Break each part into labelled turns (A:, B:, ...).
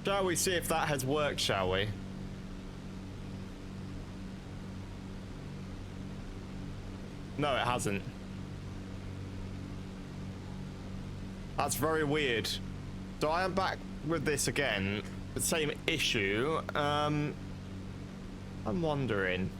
A: Shall we see if that has worked, shall we? No, it hasn't. That's very weird. So I am back with this again. The same issue. I'm wondering.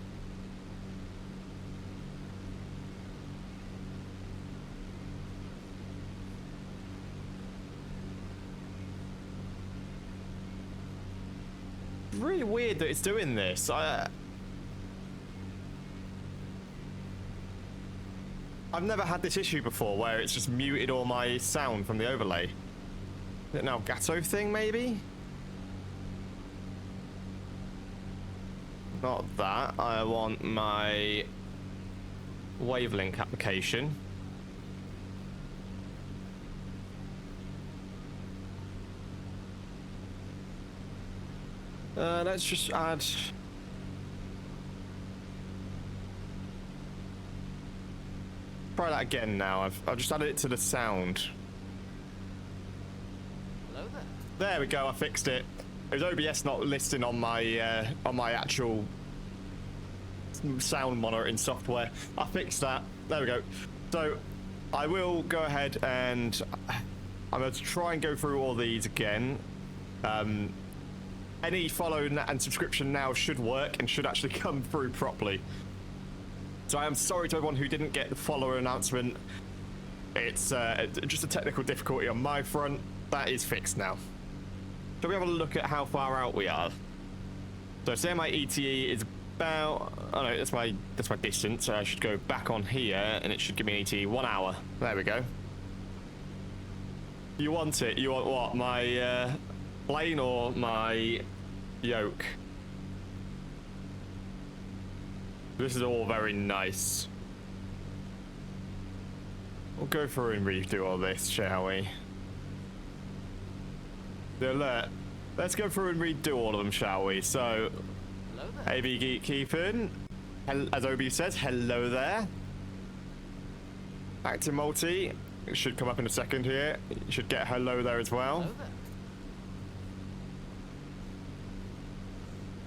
A: Really weird that it's doing this. I've never had this issue before where it's just muted all my sound from the overlay. Is it an Elgato thing, maybe? Not that. I want my Wavelink application. Let's just add... Try that again now. I've just added it to the sound.
B: Hello there.
A: There we go. I fixed it. It was OBS not listing on my actual sound monitoring software. I fixed that. There we go. So I will go ahead and I'm going to try and go through all these again. Any follow and subscription now should work and should actually come through properly. So I am sorry to everyone who didn't get the follower announcement. It's just a technical difficulty on my front. That is fixed now. Shall we have a look at how far out we are? So say my ETA is about... Oh no, that's my distance. So I should go back on here and it should give me an ETA 1 hour. There we go. You want it? You want what? My plane or my yoke? This is all very nice. We'll go through and redo all this, shall we? The alert. Let's go through and redo all of them, shall we? So, AV Geekkeeping, as Obi says, hello there. Active Multi, it should come up in a second here. You should get hello there as well.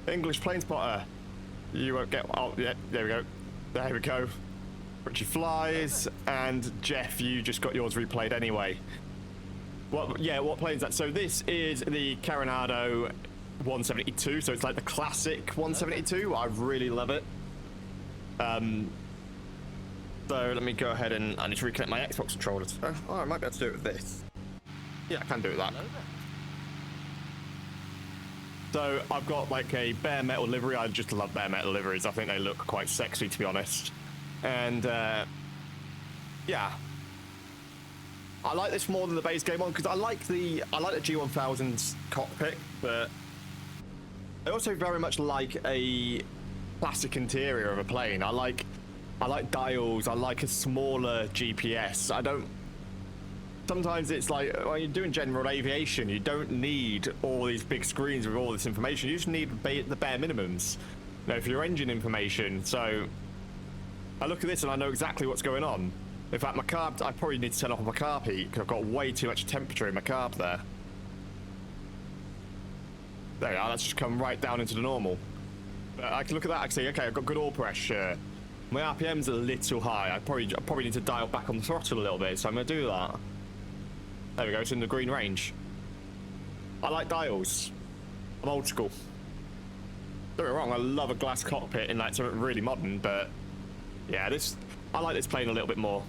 A: English Plane Spotter. You won't get... Oh, yeah, there we go. There we go. Richie Flies, and Jeff, you just got yours replayed anyway. What plane is that? So this is the Coronado 172, so it's like the classic 172. I really love it. So let me go ahead and I need to reconnect my Xbox controllers. Oh, I might be able to do it with this. Yeah, I can do it with that. So I've got like a bare metal livery. I just love bare metal liveries. I think they look quite sexy, to be honest. And yeah, I like this more than the base game one because I like the G1000's cockpit, but I also very much like a plastic interior of a plane. I like dials. I like a smaller GPS. I don't. Sometimes it's like when you're doing general aviation, you don't need all these big screens with all this information. You just need the bare minimums, you know, for your engine information. So I look at this and I know exactly what's going on. In fact, my carb, I probably need to turn off my carb heat because I've got way too much temperature in my carb there. There we are. That's just come right down into the normal. But I can look at that. I can say, okay, I've got good oil pressure. My RPM's a little high. I probably need to dial back on the throttle a little bit, so I'm gonna do that. There we go, it's in the green range. I like dials. I'm old school. Don't get me wrong, I love a glass cockpit in like something really modern, but yeah, I like this plane a little bit more.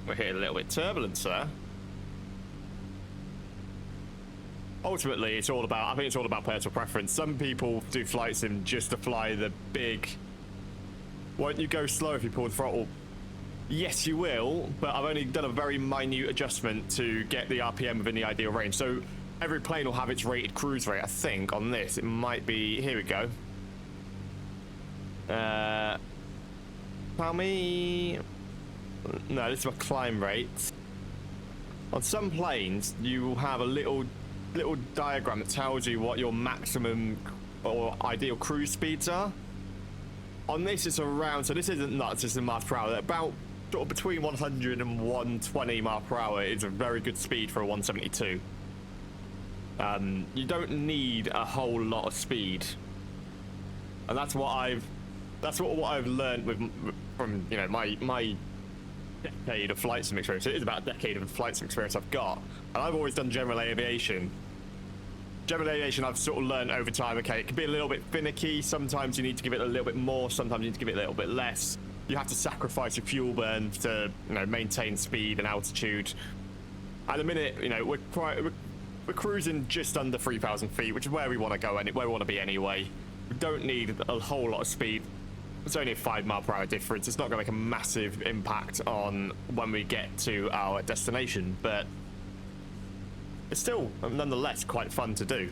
A: We're hitting a little bit of turbulence there. Ultimately, I think it's all about personal preference. Some people do flight sim just to fly the big... Won't you go slow if you pull the throttle? Yes, you will, but I've only done a very minute adjustment to get the RPM within the ideal range. So every plane will have its rated cruise rate, I think. On this, it might be... Here we go. Tell me... No, this is my climb rate. On some planes, you will have a little diagram that tells you what your maximum or ideal cruise speeds are. On this, it's around... So this isn't nuts, it's in miles per hour. About sort of between 100 and 120 miles per hour is a very good speed for a 172. You don't need a whole lot of speed, and that's what I've learned from my decade of flight sim experience. It is about a decade of flight sim experience I've got, and I've always done general aviation. General aviation, I've sort of learned over time, okay, it can be a little bit finicky. Sometimes you need to give it a little bit more, sometimes you need to give it a little bit less. You have to sacrifice your fuel burn to, maintain speed and altitude. At the minute, we're cruising just under 3,000 feet, which is where we want to go, where we want to be anyway. We don't need a whole lot of speed. It's only a 5 mile per hour difference. It's not going to make a massive impact on when we get to our destination, but it's still, nonetheless, quite fun to do.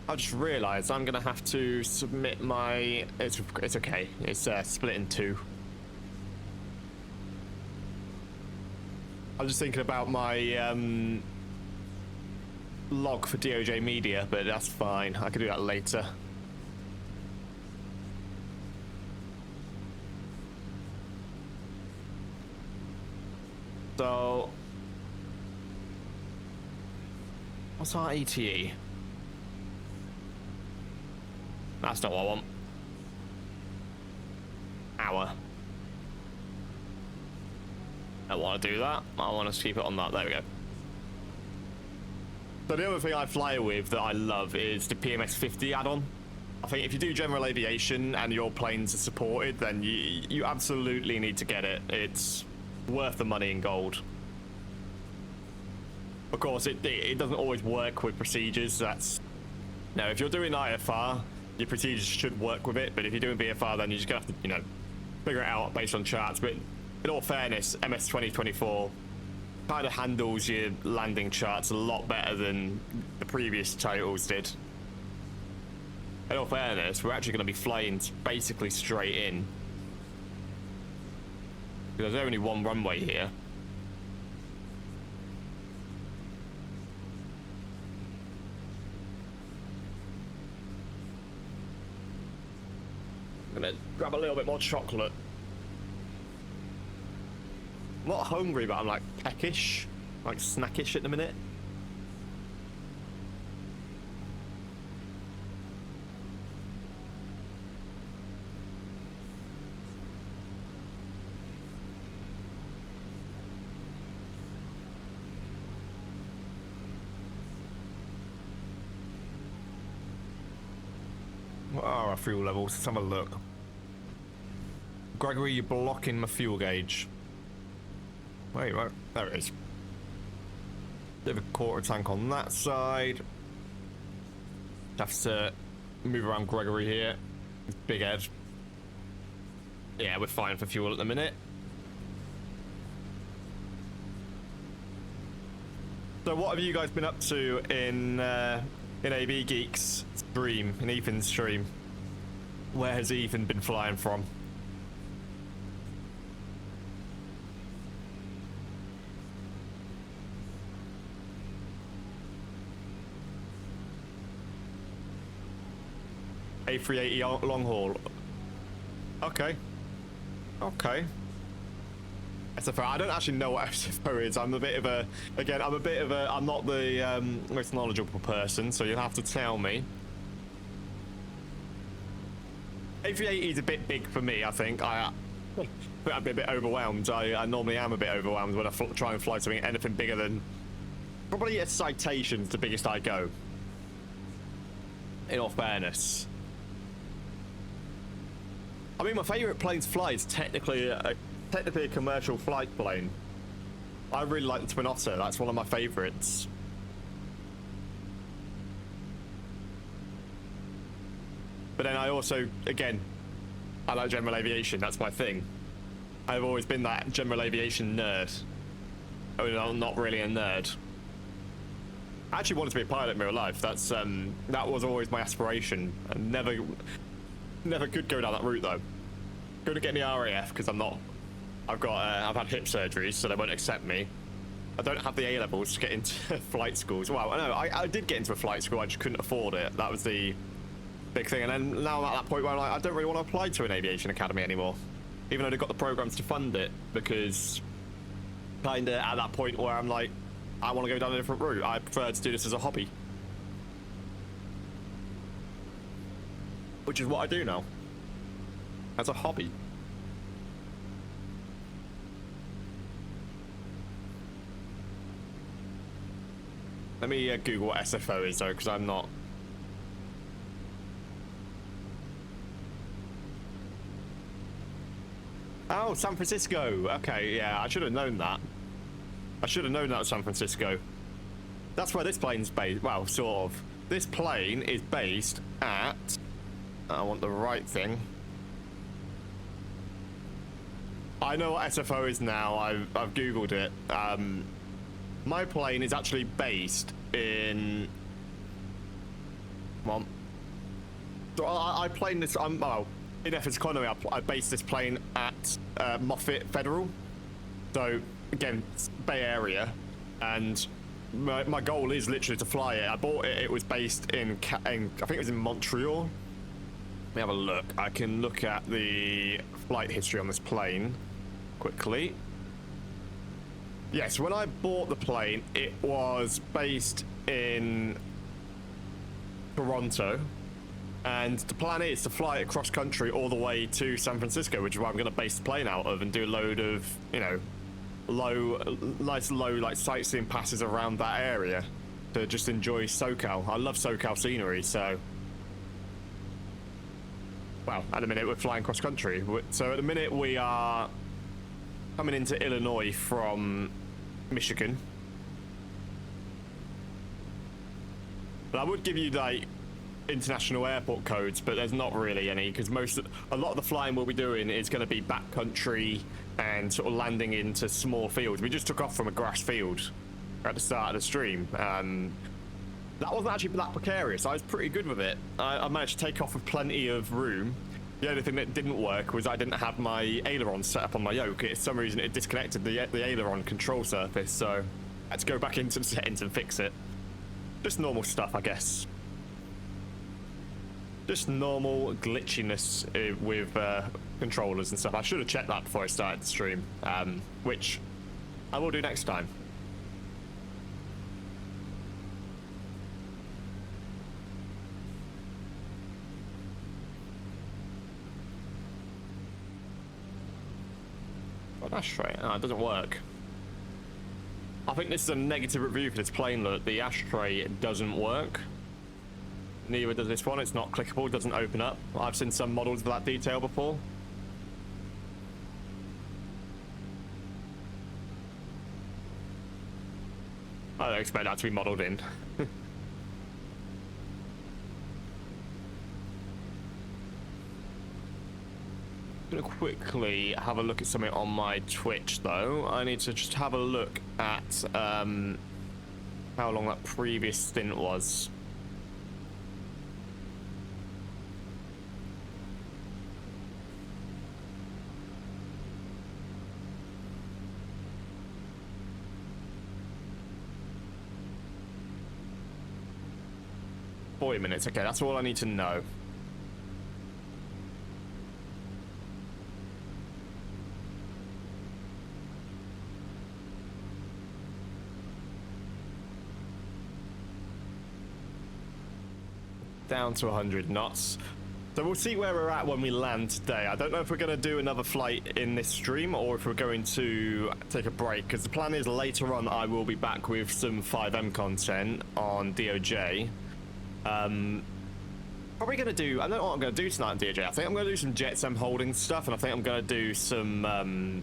A: I just realised I'm going to have to submit my... It's okay. It's split in two. I'm just thinking about my log for DOJ Media, but that's fine. I can do that later. So... what's our ETE? That's not what I want. Hour. I don't want to do that. I want to keep it on that. There we go. So the other thing I fly with that I love is the PMS 50 add-on. I think if you do general aviation and your planes are supported, then you absolutely need to get it. It's worth the money in gold. Of course, it doesn't always work with procedures. Now, if you're doing IFR, your procedures should work with it, but if you're doing VFR, then you're just gonna have to, figure it out based on charts. But in all fairness, MS 2024 kind of handles your landing charts a lot better than the previous titles did. In all fairness, we're actually going to be flying basically straight in. There's only one runway here. I'm gonna grab a little bit more chocolate. I'm not hungry, but I'm like peckish, like snackish at the minute. What are our fuel levels? Let's have a look. Gregory, you're blocking my fuel gauge. Wait, right, there it is. Bit of a quarter tank on that side. Have to move around Gregory here. Big head. Yeah, we're fine for fuel at the minute. So what have you guys been up to in AB Geek's stream, in Ethan's stream? Where has Ethan been flying from? A380 long haul. Okay. Okay. SFO. I don't actually know what SFO is. I'm a bit of a, again, I'm not the most knowledgeable person, so you'll have to tell me. A380 is a bit big for me, I think. I'd be a bit overwhelmed. I normally am a bit overwhelmed when I try and fly something anything bigger than, probably a Citation's the biggest I go. In all fairness. I mean, my favourite plane to fly is technically a commercial flight plane. I really like the Twin Otter. That's one of my favourites. But then I also, again, I like general aviation. That's my thing. I've always been that general aviation nerd. I mean, I'm not really a nerd. I actually wanted to be a pilot in real life. That was always my aspiration. I never could go down that route though. Couldn't get in the RAF because I'm not. I've had hip surgeries, so they won't accept me. I don't have the A levels to get into flight schools. Well, no, I did get into a flight school. I just couldn't afford it. That was the big thing. And then now I'm at that point where I'm like, I don't really want to apply to an aviation academy anymore, even though they've got the programs to fund it. Because kind of at that point where I'm like, I want to go down a different route. I prefer to do this as a hobby. Which is what I do now. As a hobby. Let me Google what SFO is though, because I'm not. Oh, San Francisco. Okay, yeah, I should have known that. I should have known that was San Francisco. That's where this plane's based. Well, sort of. This plane is based at... I want the right thing. I know what SFO is now. I've Googled it. My plane is actually based in... Come on. So I plane this... well, in F economy, I based this plane at Moffett Federal. So, again, Bay Area. And my goal is literally to fly it. I bought it. It was based in I think it was in Montreal. Let me have a look. I can look at the flight history on this plane quickly. Yes, when I bought the plane, it was based in Toronto. And the plan is to fly it cross country all the way to San Francisco, which is where I'm going to base the plane out of and do a load of, you know, nice low like sightseeing passes around that area to just enjoy SoCal. I love SoCal scenery, so. Well, at the minute we're flying cross country. So at the minute we are coming into Illinois from Michigan. But I would give you like international airport codes, but there's not really any, because a lot of the flying we'll be doing is going to be backcountry and sort of landing into small fields. We just took off from a grass field at the start of the stream. That wasn't actually that precarious. I was pretty good with it. I managed to take off with plenty of room. The only thing that didn't work was I didn't have my aileron set up on my yoke. For some reason it disconnected the aileron control surface, so I had to go back into the settings and fix it. Just normal stuff, I guess. Just normal glitchiness with controllers and stuff. I should have checked that before I started the stream, which I will do next time. Oh, that's right. Oh, it doesn't work. I think this is a negative review for this plane. Look, the ashtray doesn't work. Neither does this one. It's not clickable, doesn't open up. I've seen some models of that detail before. I don't expect that to be modeled in. I'm gonna quickly have a look at something on my Twitch though. I need to just have a look at how long that previous stint was. Minutes. Okay, that's all I need to know. Down to 100 knots. So we'll see where we're at when we land today. I don't know if we're going to do another flight in this stream or if we're going to take a break, because the plan is later on I will be back with some 5M content on DOJ. Probably gonna do, I don't know what I'm gonna do tonight on DOJ. I think I'm gonna do some Jetsam holding stuff, and I think I'm gonna do some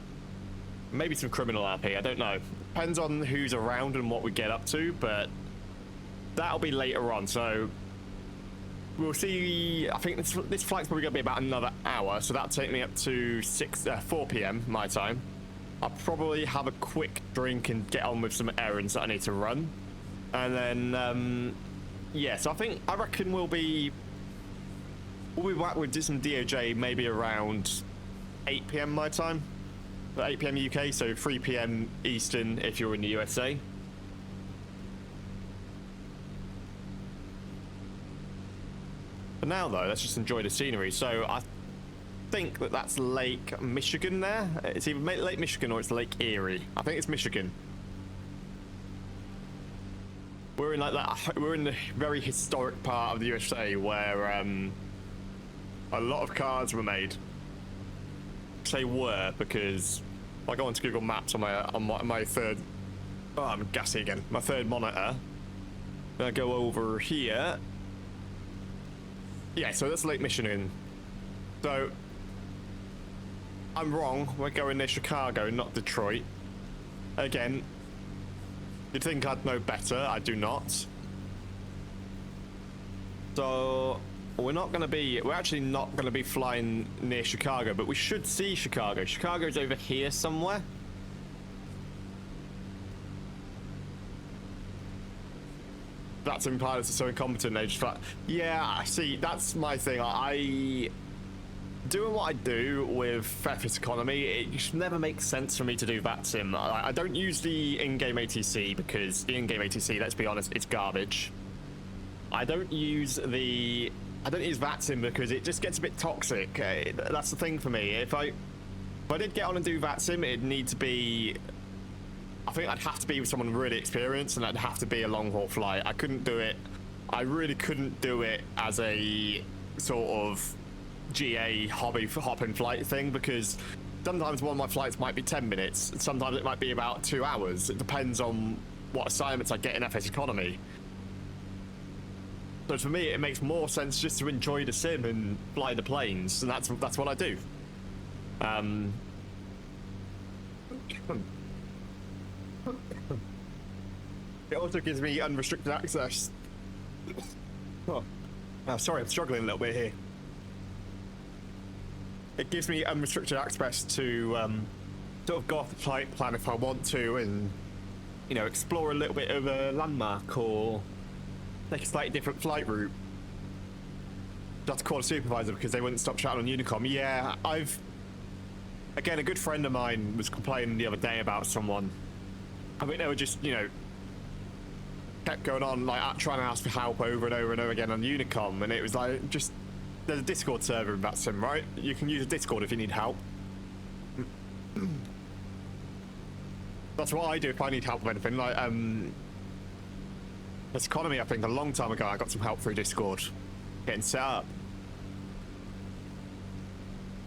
A: maybe some criminal RP. I don't know, depends on who's around and what we get up to, but that'll be later on, so we'll see. I think this flight's probably gonna be about another hour, so that'll take me up to 4 p.m. my time. I'll probably have a quick drink and get on with some errands that I need to run, and then yeah, so I reckon we'll be back with some DOJ maybe around 8 p.m. my time, 8 p.m. UK, so 3 p.m. Eastern if you're in the USA. For now though, let's just enjoy the scenery. So I think that's Lake Michigan there. It's either Lake Michigan or it's Lake Erie. I think it's Michigan. we're in like that. We're in the very historic part of the USA where a lot of cars were made. I say were because if I go onto Google Maps on my third. Oh, I'm gassy again. My third monitor. Then I go over here. Yeah, so that's Lake Michigan. So I'm wrong. We're going near Chicago, not Detroit. Again, you'd think I'd know better. I do not. So we're actually not gonna be flying near Chicago, but we should see Chicago. Chicago's over here somewhere. That's when pilots are so incompetent, they just like, yeah, see, that's my thing. Doing what I do with FFS economy, it just never makes sense for me to do VATSIM. I don't use the in-game ATC because the in-game ATC, let's be honest, it's garbage. I don't use VATSIM because it just gets a bit toxic. That's the thing for me. If I did get on and do VATSIM, it'd need to be, I think I'd have to be with someone really experienced, and I'd have to be a long haul flight. I couldn't do it. I really couldn't do it as a sort of GA hobby for hop and flight thing, because sometimes one of my flights might be 10 minutes. Sometimes it might be about 2 hours. It depends on what assignments I get in FS economy. So for me, it makes more sense just to enjoy the sim and fly the planes, and that's what I do. It also gives me unrestricted access. Oh, sorry, I'm struggling a little bit here. It gives me unrestricted access to sort of go off the flight plan if I want to, and you know, explore a little bit of a landmark or take a slightly different flight route. I had to call a supervisor because they wouldn't stop shouting on Unicom. Yeah, again, a good friend of mine was complaining the other day about someone. I think they were just, you know, kept going on, like, trying to ask for help over and over and over again on Unicom, and it was like, just, there's a Discord server in that sim, right? You can use a Discord if you need help. That's what I do if I need help with anything. Like, this economy, I think, a long time ago, I got some help through Discord, getting set up.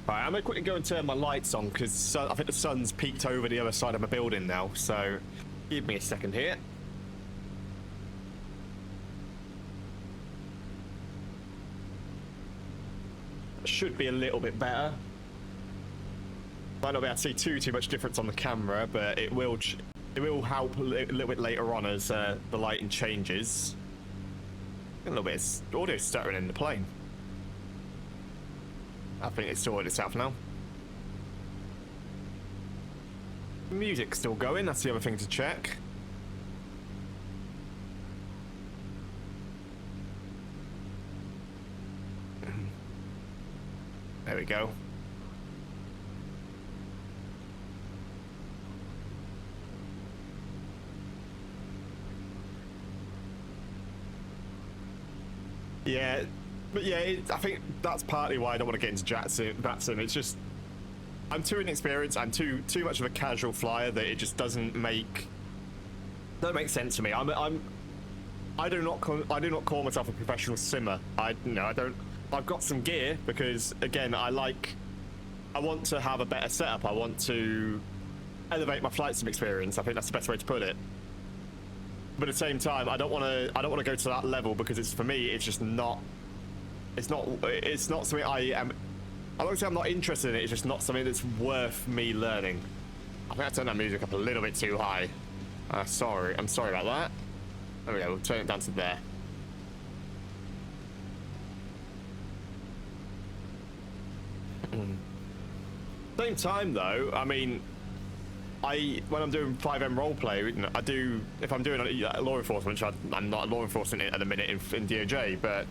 A: Right, I'm gonna quickly go and turn my lights on, because I think the sun's peeked over the other side of my building now, so give me a second here. Should be a little bit better. Might not be able to see too much difference on the camera, but it will help a little bit later on as the lighting changes. A little bit of audio stuttering in the plane. I think it's sorted itself now. Music's still going, that's the other thing to check. There we go. Yeah, but yeah, I think that's partly why I don't want to get into VATSIM. It's just, I'm too inexperienced. I'm too much of a casual flyer that it just doesn't make sense to me. I do not call myself a professional simmer. I don't. I've got some gear because, again, I want to have a better setup. I want to elevate my flight sim experience. I think that's the best way to put it. But at the same time, I don't want to go to that level because it's, for me, it's just not. It's not something I am. I won't say I'm not interested in it. It's just not something that's worth me learning. I think I turned that music up a little bit too high. Sorry, I'm sorry about that. There we go. We'll turn it down to there. Same time though, I mean, when I'm doing 5M roleplay, I do, if I'm doing law enforcement, which I'm not law enforcement at the minute in DOJ, but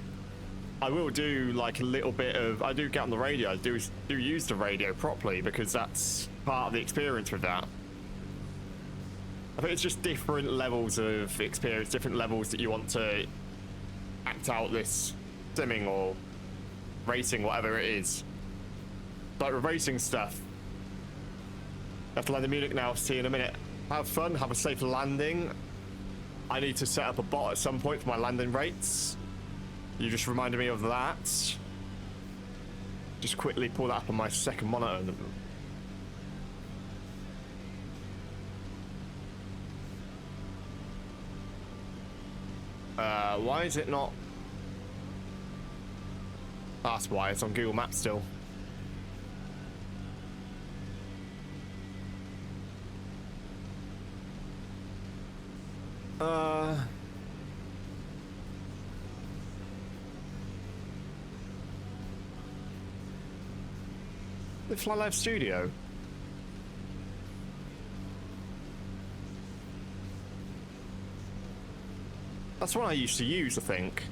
A: I will do like a little bit of, I do get on the radio, I do use the radio properly because that's part of the experience with that. I think it's just different levels of experience, different levels that you want to act out this simming or racing, whatever it is. Like with racing stuff. Have to land in Munich now, see you in a minute. Have fun, have a safe landing. I need to set up a bot at some point for my landing rates. You just reminded me of that. Just quickly pull that up on my second monitor. Why is it not? That's why it's on Google Maps still. The Fly Live Studio. That's one I used to use, I think.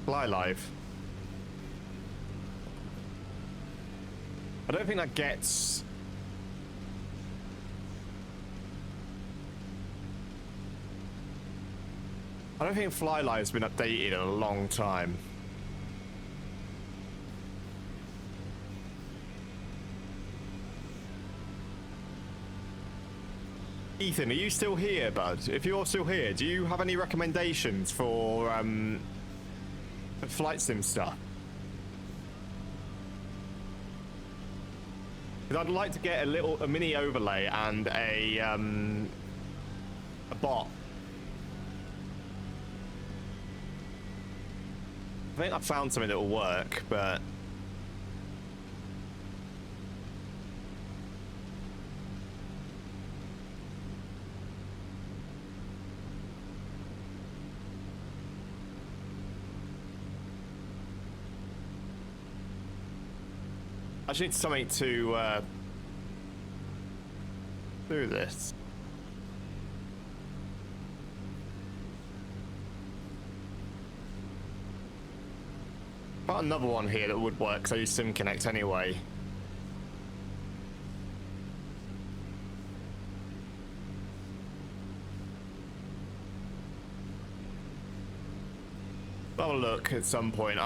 A: Fly Live. I don't think that gets... I don't think Fly Live's been updated in a long time. Ethan, are you still here, bud? If you're still here, do you have any recommendations for flight sim stuff? Because I'd like to get a mini overlay and a bot. I think I found something that will work, but I just need something to do this. Got another one here that would work, so I use Sim Connect anyway. I'll have a look at some point.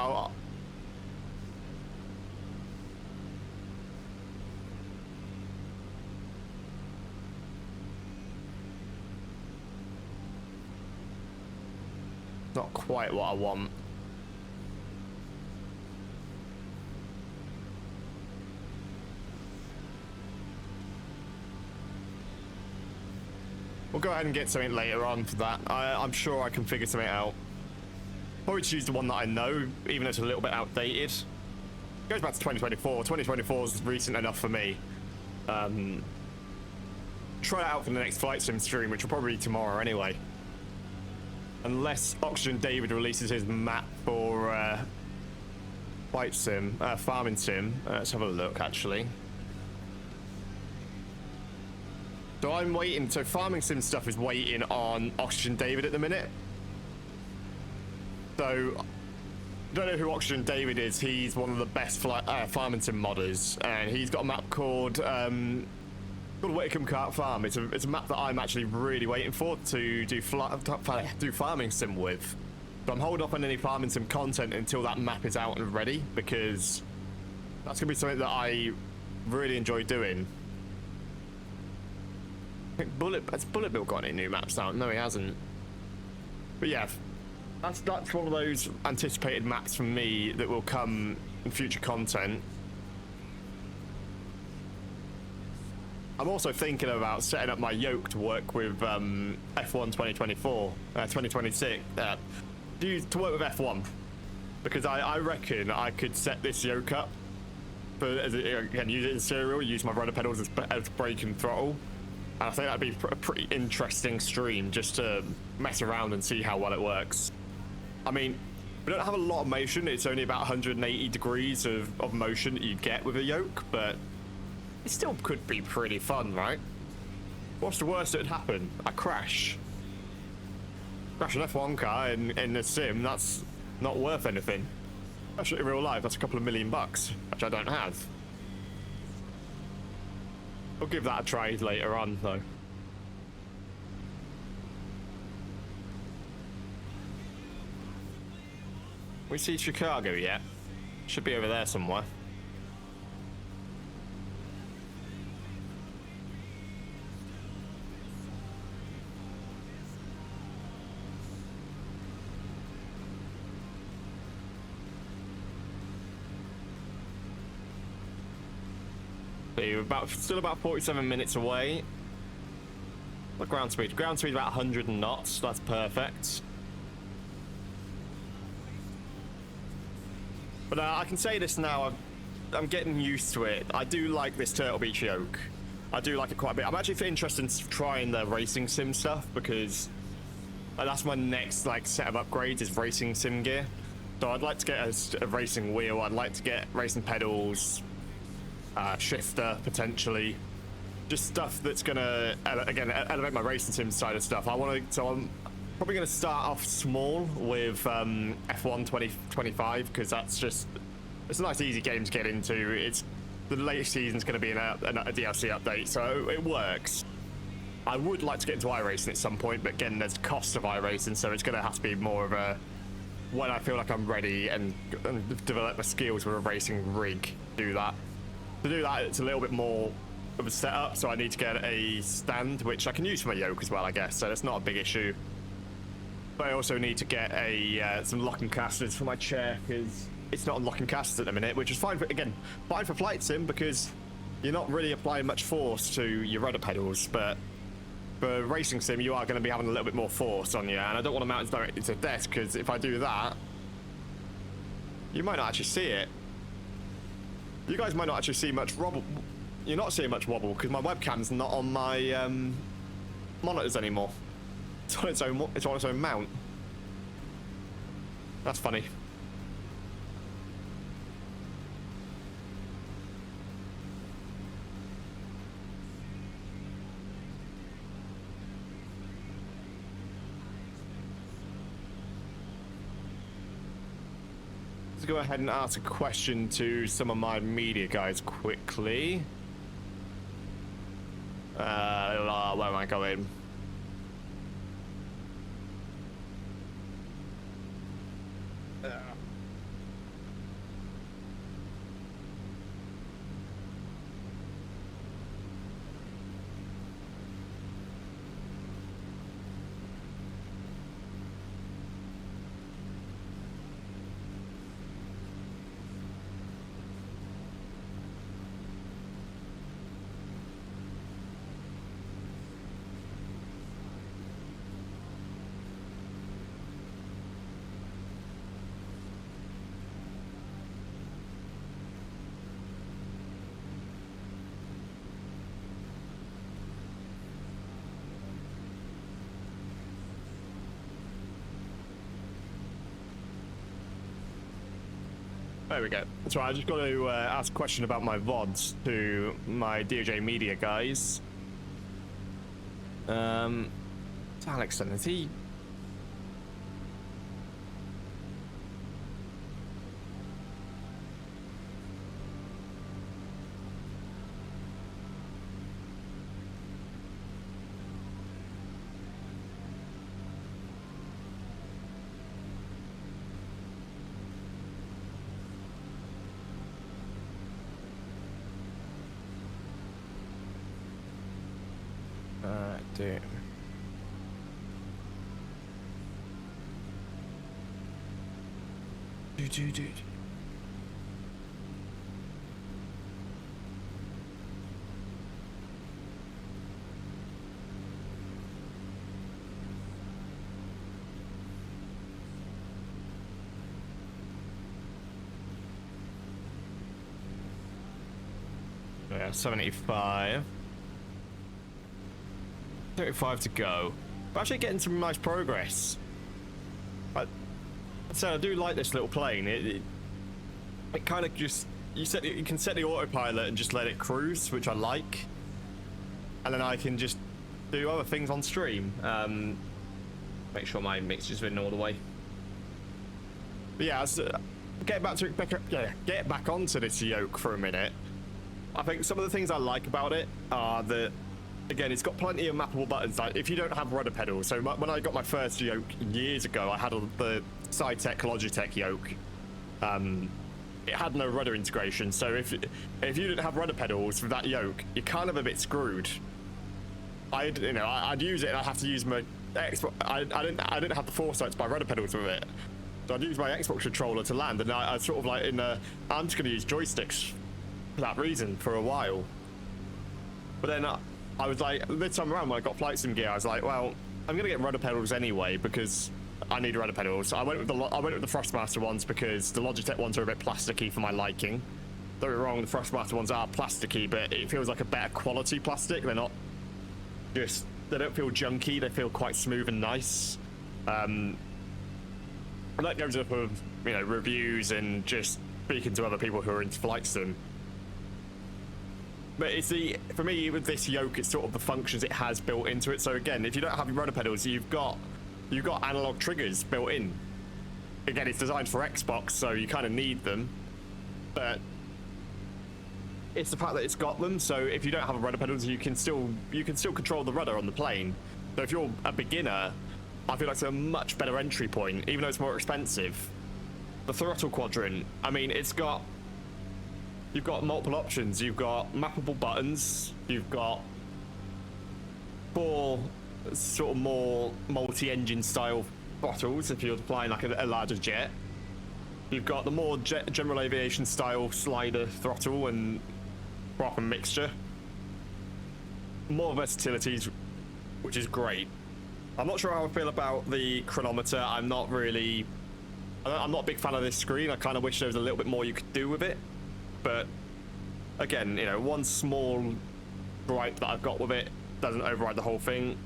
A: Not quite what I want. We'll go ahead and get something later on for that. I'm sure I can figure something out. Probably choose the one that I know, even though it's a little bit outdated. It goes back to 2024. 2024 is recent enough for me. Try that out for the next Flight Sim stream, which will probably be tomorrow anyway. Unless Oxygen David releases his map for Flight Sim, Farming Sim. Let's have a look, actually. So I'm waiting, so Farming Sim stuff is waiting on Oxygen David at the minute. So, don't know who Oxygen David is. He's one of the best Farming Sim modders, and he's got a map called Whitcomb Cart Farm. It's a map that I'm actually really waiting for to do Farming Sim with. But I'm holding off on any Farming Sim content until that map is out and ready, because that's going to be something that I really enjoy doing. I think has Bullet Bill got any new maps out? No, he hasn't. But yeah, that's one of those anticipated maps from me that will come in future content. I'm also thinking about setting up my yoke to work with F1 2026, to work with F1, because I reckon I could set this yoke up for, again, use it in serial, use my rudder pedals as brake and throttle. And I think that'd be a pretty interesting stream just to mess around and see how well it works. I mean, we don't have a lot of motion. It's only about 180 degrees of motion that you get with a yoke, but it still could be pretty fun, right? What's the worst that would happen? I crash. Crash an F1 car in a sim, that's not worth anything. Actually, in real life, that's a couple of $1,000,000, which I don't have. I'll give that a try later on, though. We see Chicago yet? Should be over there somewhere. We're still about 47 minutes away. What ground speed? Ground speed about 100 knots. That's perfect. But I can say this now. I'm getting used to it. I do like this Turtle Beach yoke. I do like it quite a bit. I'm actually interested in trying the racing sim stuff because that's my next like set of upgrades is racing sim gear. So I'd like to get a racing wheel. I'd like to get racing pedals, shifter potentially, just stuff that's gonna again elevate my racing sim side of stuff. So I'm probably gonna start off small with F1 2025 because that's just it's a nice easy game to get into. It's the latest season's gonna be a DLC update, so it works. I would like to get into iRacing at some point, but again, there's cost of iRacing, so it's gonna have to be more of a when I feel like I'm ready and develop my skills with a racing rig. Do that. To do that, it's a little bit more of a setup, so I need to get a stand, which I can use for my yoke as well, I guess, so that's not a big issue. But I also need to get some locking casters for my chair, because it's not on locking casters at the minute, which is fine for, again, fine for flight sim, because you're not really applying much force to your rudder pedals, but for racing sim, you are going to be having a little bit more force on you, and I don't want to mount it directly to the desk, because if I do that, you might not actually see it. You guys might not actually see much wobble. You're not seeing much wobble, because my webcam's not on my monitors anymore. It's on its own mount. That's funny. Let's go ahead and ask a question to some of my media guys quickly. Where am I going? There we go. That's right, I just got to ask a question about my VODs to my DOJ media guys. It's Alex then, is he? Damn. Dude. Yeah, 75. 35 to go. We're actually getting some nice progress. So I do like this little plane. It kind of just you can set the autopilot and just let it cruise, which I like. And then I can just do other things on stream. Make sure my mixture's in all the way. But yeah, get back onto this yoke for a minute. I think some of the things I like about it are that, again, it's got plenty of mappable buttons. Like if you don't have rudder pedals, so when I got my first yoke years ago, I had the SciTech Logitech yoke. It had no rudder integration, so if you didn't have rudder pedals with that yoke, you're kind of a bit screwed. I'd use it and I'd have to use my Xbox. I didn't have the foresight to buy rudder pedals with it, so I'd use my Xbox controller to land, and I sort of like I'm just going to use joysticks for that reason for a while. But then I was like, this time around when I got flight sim gear, I was like, well, I'm gonna get rudder pedals anyway because I need rudder pedals. I went with the Thrustmaster ones because the Logitech ones are a bit plasticky for my liking. Don't get me wrong, the Thrustmaster ones are plasticky, but it feels like a better quality plastic. They're not just, they don't feel junky. They feel quite smooth and nice. And that goes up with, you know, reviews and just speaking to other people who are into flight sim. But it's the, for me, with this yoke, it's sort of the functions it has built into it. So again, if you don't have your rudder pedals, you've got analog triggers built in. Again, it's designed for Xbox, so you kind of need them. But it's the fact that it's got them. So if you don't have a rudder pedals, you can still control the rudder on the plane. So if you're a beginner, I feel like it's a much better entry point, even though it's more expensive. The throttle quadrant, I mean, you've got multiple options. You've got mappable buttons. You've got 4 sort of more multi-engine style throttles if you're flying like a larger jet. You've got the more general aviation style slider throttle and proper mixture. More versatilities, which is great. I'm not sure how I feel about the chronometer. I'm not a big fan of this screen. I kind of wish there was a little bit more you could do with it. But again, you know, one small gripe that I've got with it doesn't override the whole thing.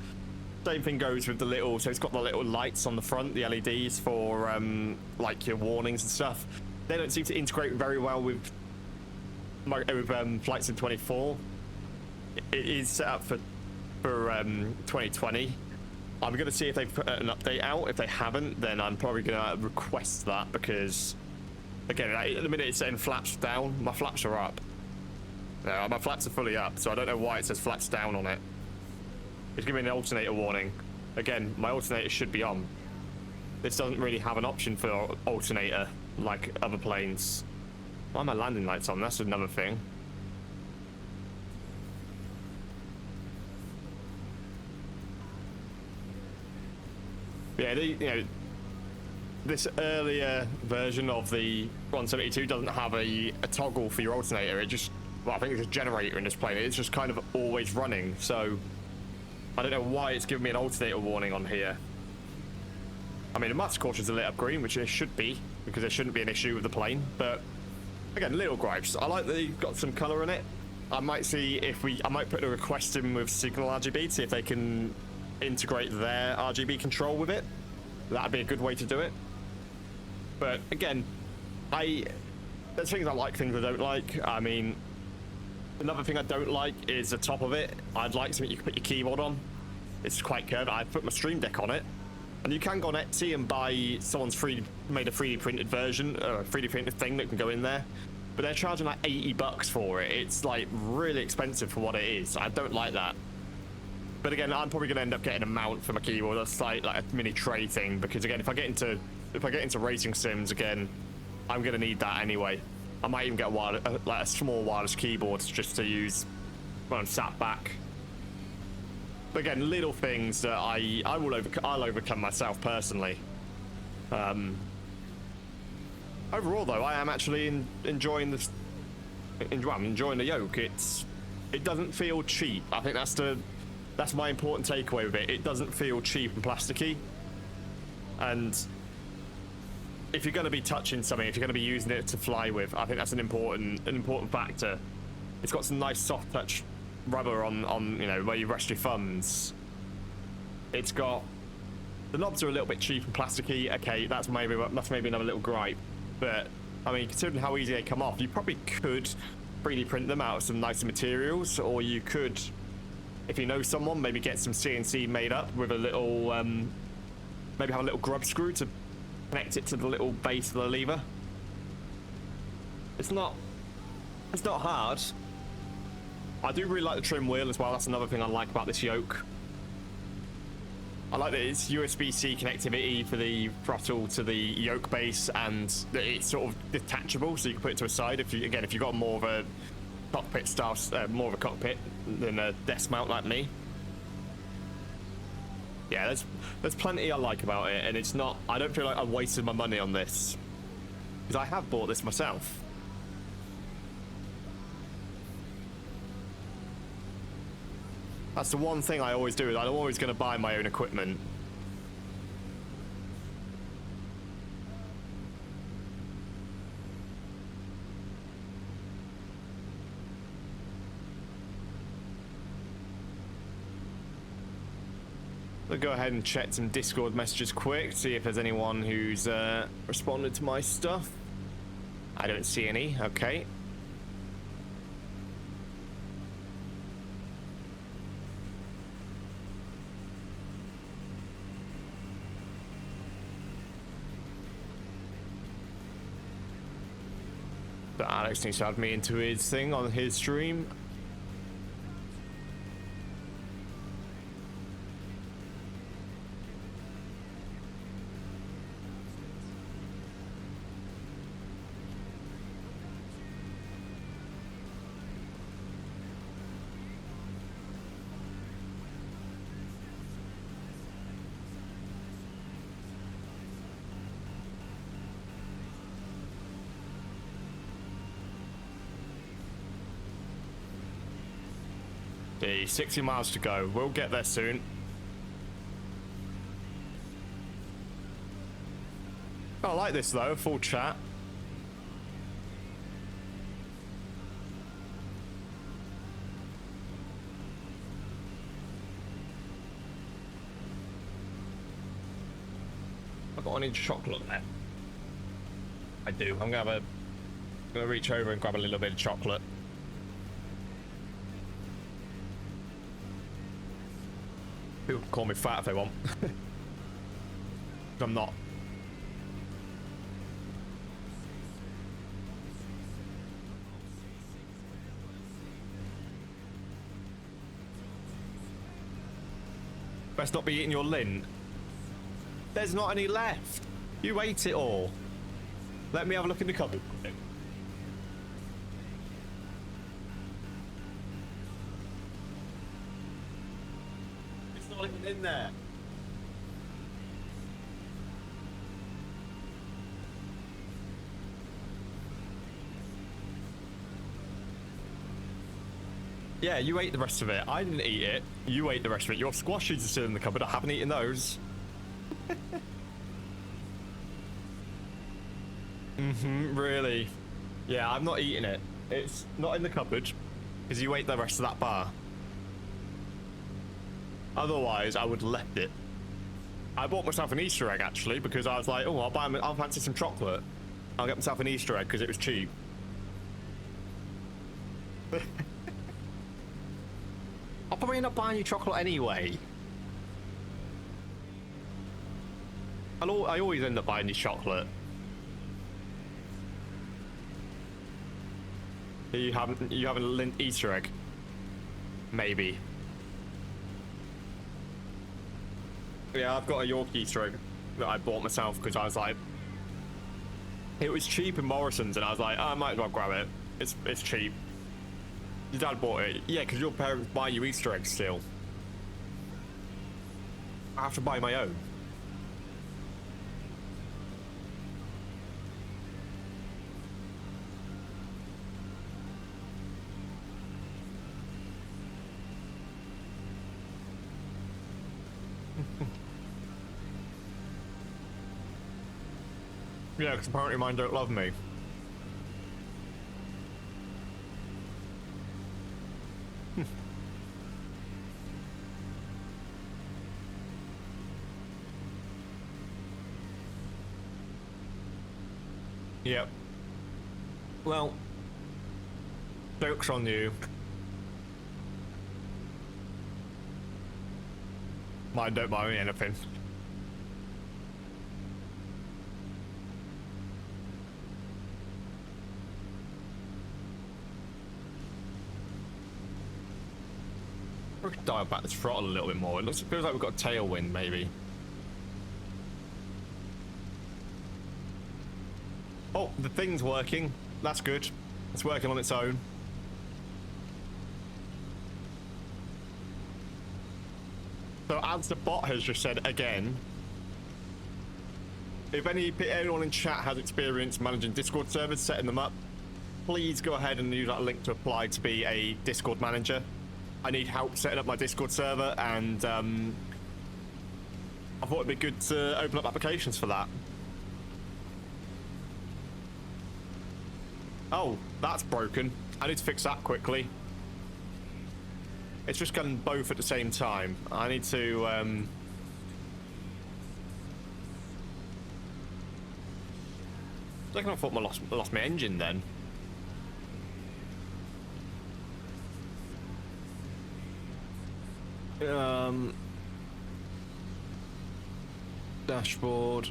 A: Same thing goes with the little, so it's got the little lights on the front, the LEDs for like your warnings and stuff. They don't seem to integrate very well with Flight Sim 24. It is set up for 2020. I'm going to see if they've put an update out. If they haven't, then I'm probably going to request that because, again, at the minute it's saying flaps down. My flaps are up. My flaps are fully up, so I don't know why it says flaps down on it. It's giving me an alternator warning. Again, my alternator should be on. This doesn't really have an option for alternator like other planes. Why are my landing lights on? That's another thing. Yeah, you know, this earlier version of the 172 doesn't have a toggle for your alternator. It just, well, I think it's a generator in this plane. It's just kind of always running. So I don't know why it's giving me an alternator warning on here. I mean, the master cautions are lit up green, which it should be, because there shouldn't be an issue with the plane. But again, little gripes. I like that they've got some color in it. I might see if I might put a request in with Signal RGB to see if they can integrate their RGB control with it. That'd be a good way to do it. But again, there's things I like, things I don't like. I mean, another thing I don't like is the top of it. I'd like something you can put your keyboard on. It's quite curved. I put my Stream Deck on it, and you can go on Etsy and buy someone's made a 3D printed version, a 3D printed thing that can go in there. But they're charging like $80 for it. It's like really expensive for what it is. I don't like that. But again, I'm probably going to end up getting a mount for my keyboard. That's like a mini tray thing, because again, if I get into racing sims again, I'm going to need that anyway. I might even get a small wireless keyboard just to use when I'm sat back. But again, little things that I'll overcome myself personally. Overall, though, I am actually enjoying this. I'm enjoying the yoke. It doesn't feel cheap. I think that's my important takeaway with it. It doesn't feel cheap and plasticky. And if you're going to be touching something, if you're going to be using it to fly with, I think that's an important factor. It's got some nice soft touch rubber on you know, where you rest your thumbs. It's got, the knobs are a little bit cheap and plasticky. Okay, that's maybe another little gripe. But I mean, considering how easy they come off, you probably could 3D print them out of some nicer materials, or you could, if you know someone, maybe get some CNC made up with a little, maybe have a little grub screw to connect it to the little base of the lever. It's not hard. I do really like the trim wheel as well. That's another thing I like about this yoke. I like that it's USB-C connectivity for the throttle to the yoke base, and that it's sort of detachable, so you can put it to a side if you've got more of a cockpit style, more of a cockpit than a desk mount like me. Yeah, there's plenty I like about it, and it's not, I don't feel like I wasted my money on this, because I have bought this myself. That's the one thing I always do, is I'm always going to buy my own equipment. I'll go ahead and check some Discord messages quick, see if there's anyone who's responded to my stuff. I don't see any. Okay. So Alex needs to add me into his thing on his stream. Okay, 60 miles to go. We'll get there soon. I like this though, full chat. I've got any chocolate there. I do. I'm gonna reach over and grab a little bit of chocolate. People can call me fat if they want. I'm not. Best not be eating your lint. There's not any left. You ate it all. Let me have a look in the cupboard. It's not even in there. Yeah, you ate the rest of it. I didn't eat it. You ate the rest of it. Your squashes are still in the cupboard. I haven't eaten those. Really? Yeah, I'm not eating it. It's not in the cupboard because you ate the rest of that bar. Otherwise, I would have left it. I bought myself an Easter egg actually because I was like, oh, I'll fancy some chocolate. I'll get myself an Easter egg because it was cheap. I'll probably end up buying you chocolate anyway. I always end up buying you chocolate. You haven't a lint Easter egg? Maybe. Yeah, I've got a York Easter egg that I bought myself because I was like, it was cheap in Morrison's, and I was like, oh, I might as well grab it. It's cheap. Your dad bought it. Yeah, because your parents buy you Easter eggs still. I have to buy my own. Yeah, because apparently mine don't love me. Yep. Well, joke's on you. Mine don't buy me anything. We could dial back this throttle a little bit more. It feels like we've got a tailwind, maybe. Oh, the thing's working. That's good. It's working on its own. So as the bot has just said again, if anyone in chat has experience managing Discord servers, setting them up, please go ahead and use that link to apply to be a Discord manager. I need help setting up my Discord server, and I thought it'd be good to open up applications for that. Oh, that's broken. I need to fix that quickly. It's just going both at the same time. I need to I thought I lost my engine then. Dashboard.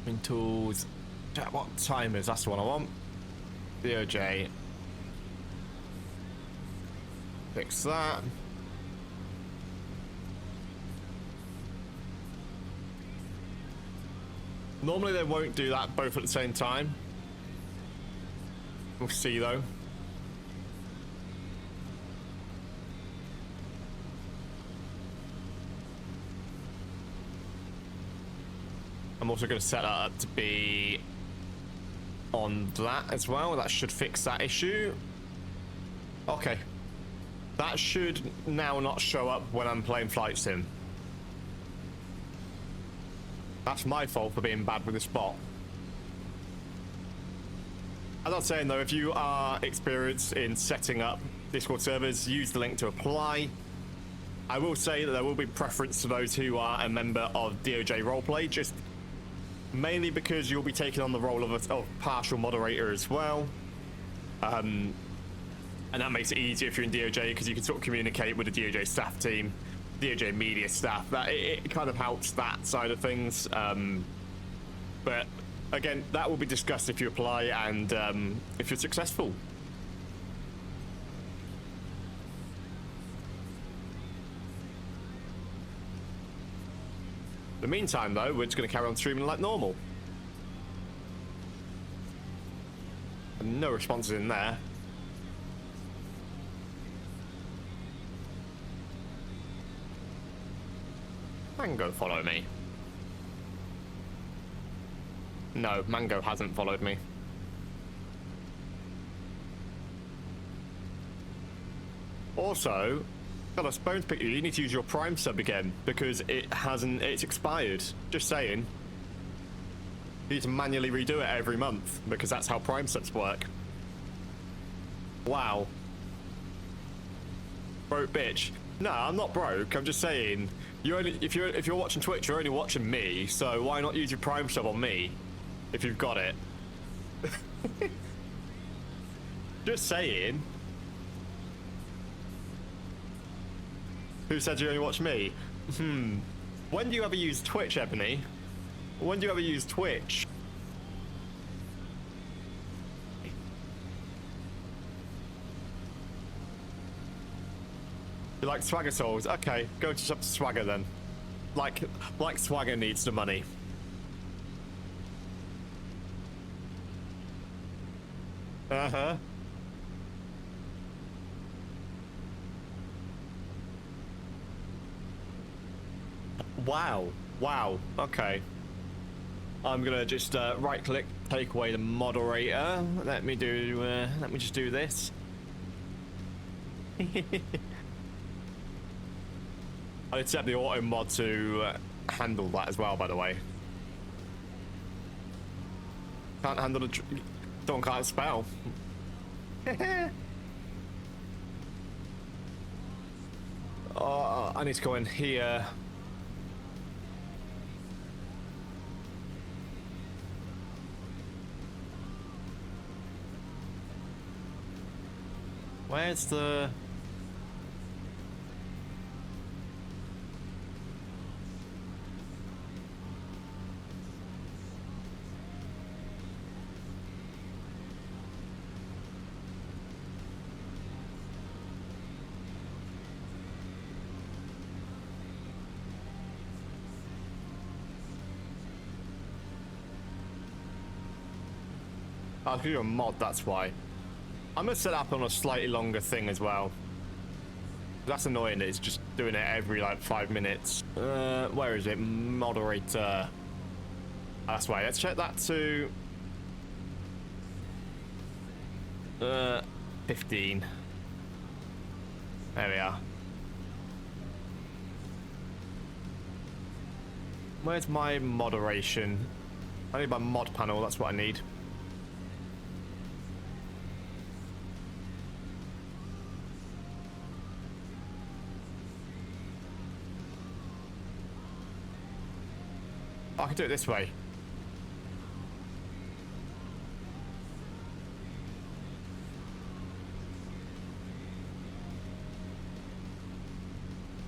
A: In tools. What timers? That's the one I want. DOJ. Fix that. Normally they won't do that both at the same time. We'll see though. I'm also going to set that up to be on that as well. That should fix that issue. Okay. That should now not show up when I'm playing Flight Sim. That's my fault for being bad with the spot. I'm not saying though, if you are experienced in setting up Discord servers, use the link to apply. I will say that there will be preference to those who are a member of DOJ Roleplay, just mainly because you'll be taking on the role of a partial moderator as well. And that makes it easier if you're in DOJ, because you can sort of communicate with the DOJ staff team, DOJ media staff. That it kind of helps that side of things. But again, that will be discussed if you apply and if you're successful. In the meantime, though, we're just going to carry on streaming like normal. No responses in there. Mango follow me. No, Mango hasn't followed me. Also, Fellas, Bones Pick, you need to use your Prime sub again because it's expired. Just saying. You need to manually redo it every month because that's how Prime subs work. Wow. Broke bitch. No, I'm not broke. I'm just saying. If you're watching Twitch, you're only watching me. So why not use your Prime sub on me if you've got it? Just saying. Who said you only watch me? When do you ever use Twitch, Ebony? When do you ever use Twitch? You like Swagger Souls? Okay, go to Swagger then. Like Swagger needs the money. Uh-huh. Wow. Wow. Okay. I'm gonna just right click, take away the moderator. Let me just do this. I set the auto mod to handle that as well, by the way. Can't handle the can't spell. Oh, I need to go in here. Where's the... I'll give you a mod, that's why. I'm gonna set up on a slightly longer thing as well. That's annoying, it's just doing it every like 5 minutes. Where is it? Moderator. That's why. Let's check that to 15. There we are. Where's my moderation? I need my mod panel, that's what I need. I can do it this way.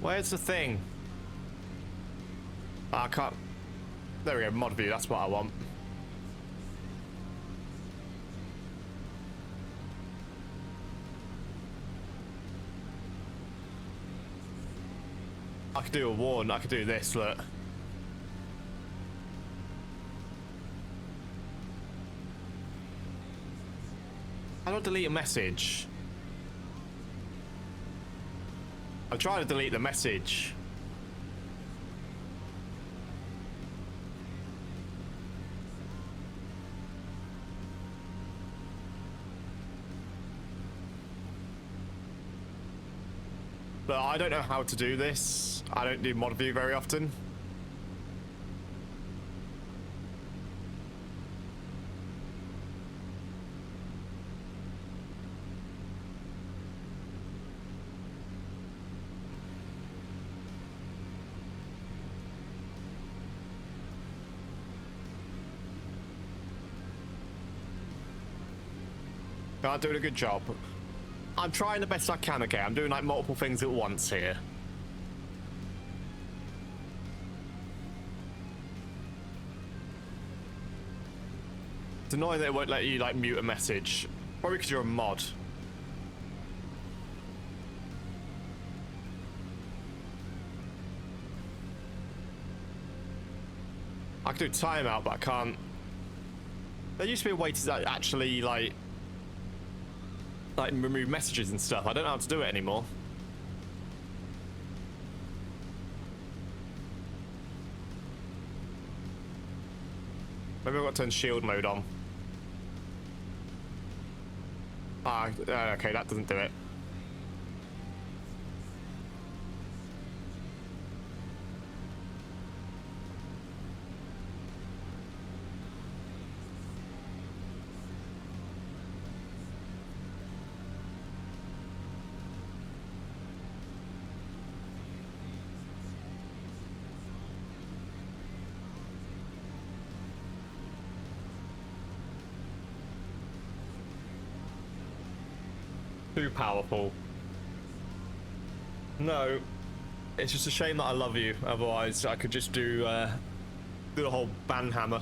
A: Where's the thing? I can't. There we go, mod view, that's what I want. I could do a warn, I could do this, look. How do I delete a message? I'm trying to delete the message. But I don't know how to do this. I don't do mod view very often. Not doing a good job. I'm trying the best I can, okay? I'm doing like multiple things at once here. It's annoying that it won't let you like mute a message. Probably because you're a mod. I can do timeout, but I can't. There used to be a way to actually like remove messages and stuff. I don't know how to do it anymore. Maybe I've got to turn shield mode on. Ah, okay, that doesn't do it. Too powerful. No, it's just a shame that I love you. Otherwise, I could just do the whole banhammer.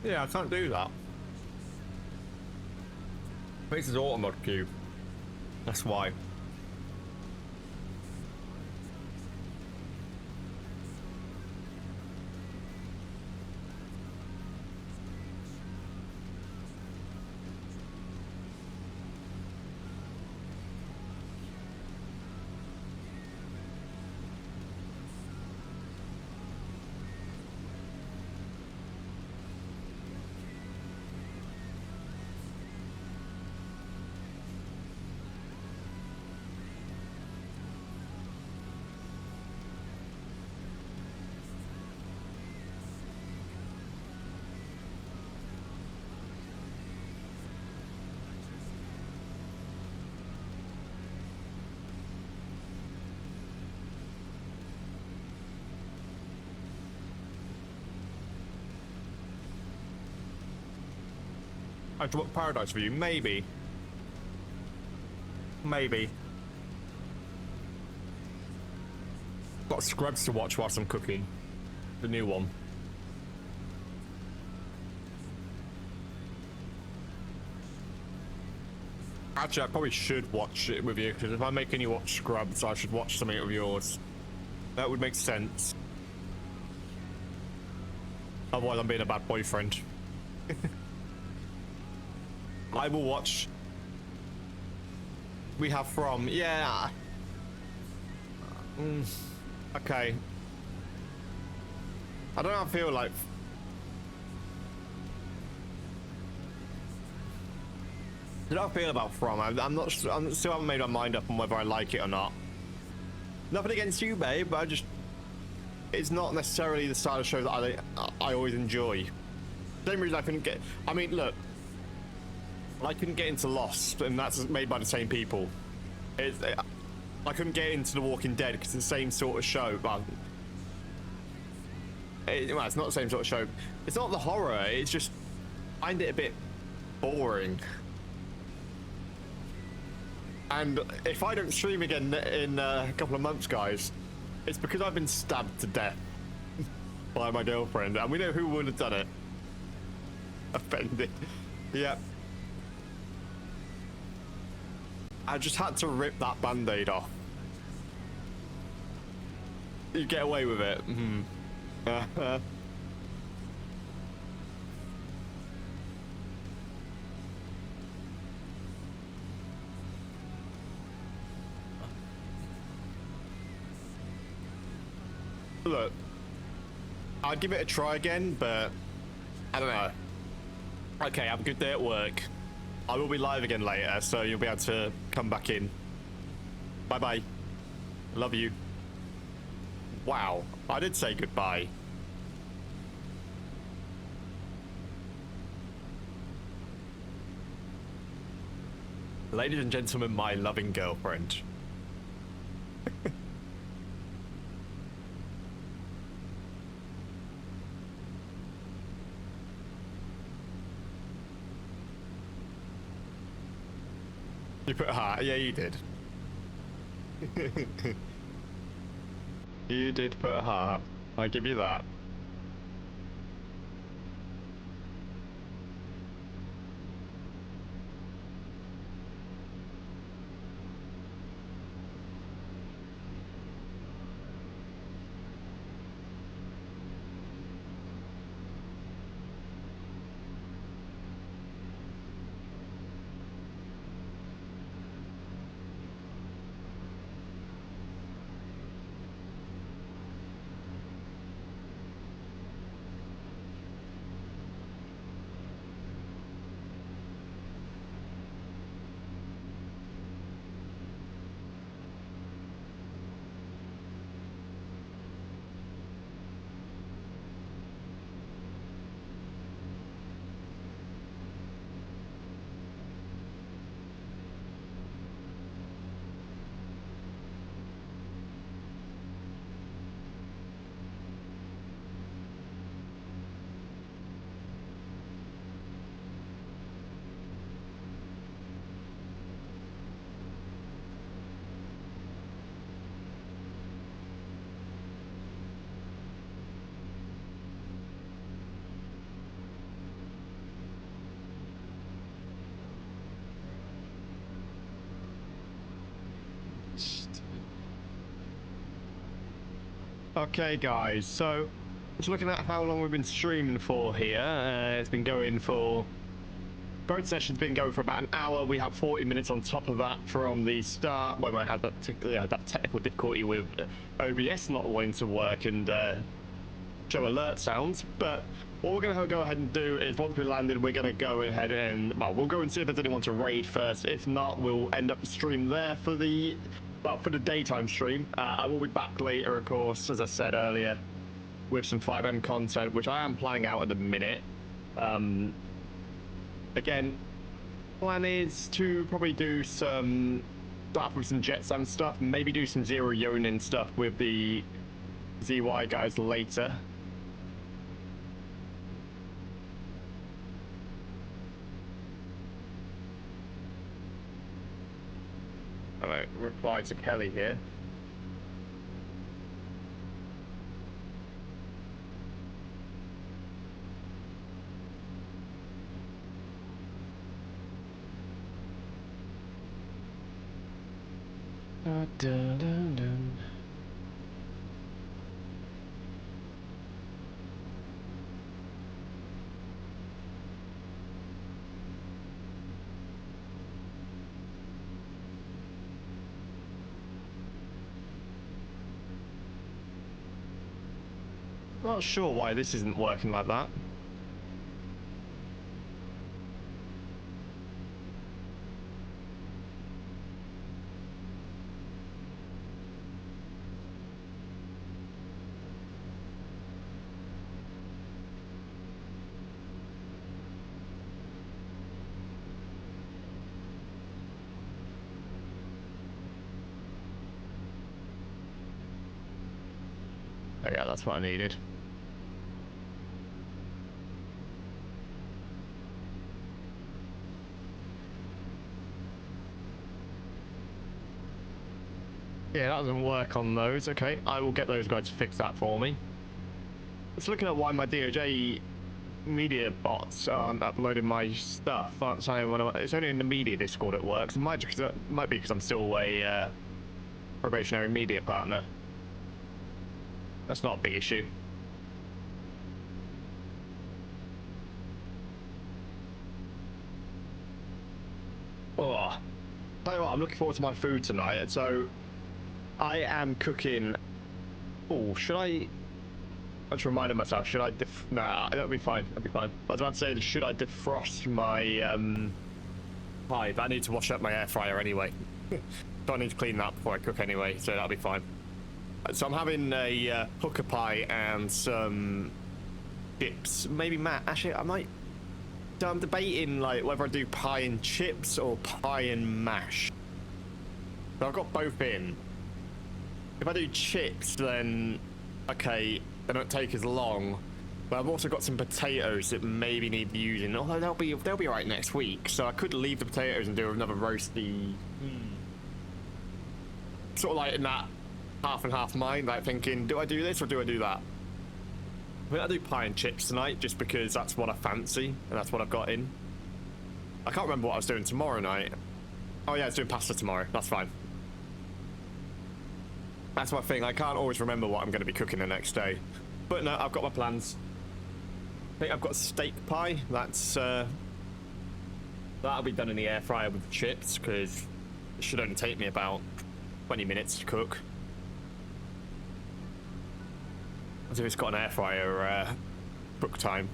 A: Yeah, I can't do that. This is auto mod queue. That's why. I dropped Paradise for you, maybe. Maybe. Got Scrubs to watch whilst I'm cooking. The new one. Actually, I probably should watch it with you, because if I'm making you watch Scrubs, I should watch something of yours. That would make sense. Otherwise, I'm being a bad boyfriend. I will watch. We have From. Yeah. Okay. I don't know how I feel like. I don't know how I feel about From. I'm not. I still haven't made my mind up on whether I like it or not. Nothing against you, babe, but I just. It's not necessarily the style of show that I always enjoy. Same reason I couldn't get. I mean, look. I couldn't get into Lost, and that's made by the same people. I couldn't get into The Walking Dead because it's the same sort of show, but well, it's not the same sort of show. It's not the horror. It's just I find it a bit boring. And if I don't stream again in a couple of months, guys, it's because I've been stabbed to death by my girlfriend, and we know who would have done it. Offended. Yep. I just had to rip that band-aid off. You get away with it. Look, I'd give it a try again, but I don't know. Okay, have a good day at work. I will be live again later, so you'll be able to come back in. Bye-bye. Love you. Wow, I did say goodbye. Ladies and gentlemen, my loving girlfriend. You put a heart? Yeah, you did. You did put a heart. I give you that. Okay, guys, so just looking at how long we've been streaming for here. It's been going for... Both sessions been going for about an hour. We have 40 minutes on top of that from the start when I had that technical difficulty with OBS not wanting to work and show alert sounds. But what we're going to go ahead and do is once we landed, we're going to go ahead and, well, we'll go and see if there's anyone to raid first. If not, we'll end up the stream there for the... Well, for the daytime stream. I will be back later, of course, as I said earlier, with some 5M content, which I am planning out at the minute. Again, plan is to probably do some stuff with some Jets and stuff, maybe do some Zero Yonin stuff with the ZY guys later. Alright, reply to Kelly here. Dun, dun, dun, dun. Not sure why this isn't working like that. Oh yeah, that's what I needed. Yeah, that doesn't work on those. Okay, I will get those guys to fix that for me. It's looking at why my DOJ media bots aren't uploading my stuff. Aren't saying when it's only in the media Discord it works. It might be because I'm still a probationary media partner. That's not a big issue. Oh, tell you what, I'm looking forward to my food tonight. So I am cooking. Oh, should I? I just reminded myself. Should I? Nah, that'll be fine. That'll be fine. I was about to say, should I defrost my pie? But I need to wash up my air fryer anyway. So I need to clean that before I cook anyway. So that'll be fine. So I'm having a hooker pie and some chips. Maybe actually, I might. So I'm debating like whether I do pie and chips or pie and mash. So I've got both in. If I do chips, then okay, they don't take as long. But I've also got some potatoes that maybe need using. Although they'll be right next week. So I could leave the potatoes and do another roasty. Sort of like in that half and half mind, like thinking, do I do this or do I do that? I think I'll do pie and chips tonight just because that's what I fancy and that's what I've got in. I can't remember what I was doing tomorrow night. Oh yeah, I was doing pasta tomorrow. That's fine. That's my thing. I can't always remember what I'm going to be cooking the next day. But no, I've got my plans. I think I've got steak pie. That'll be done in the air fryer with the chips because it should only take me about 20 minutes to cook. As if it's got an air fryer cook time.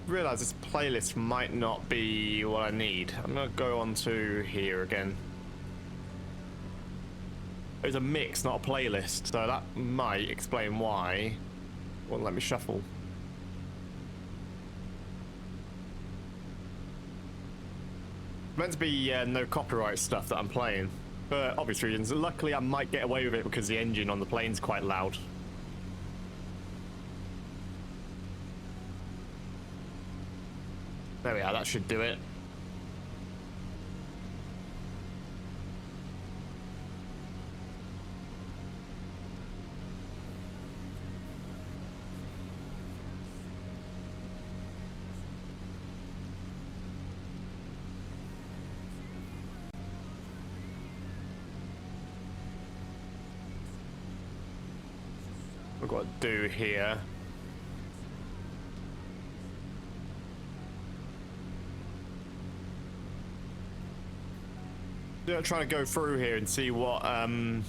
A: Realize this playlist might not be what I need. I'm gonna go on to here again. It's a mix, not a playlist, so that might explain why it won't let me shuffle. Meant to be no copyright stuff that I'm playing, for obvious reasons. Luckily, I might get away with it because the engine on the plane's quite loud. There we are, that should do it. We've got to do here. I'm trying to go through here and see what some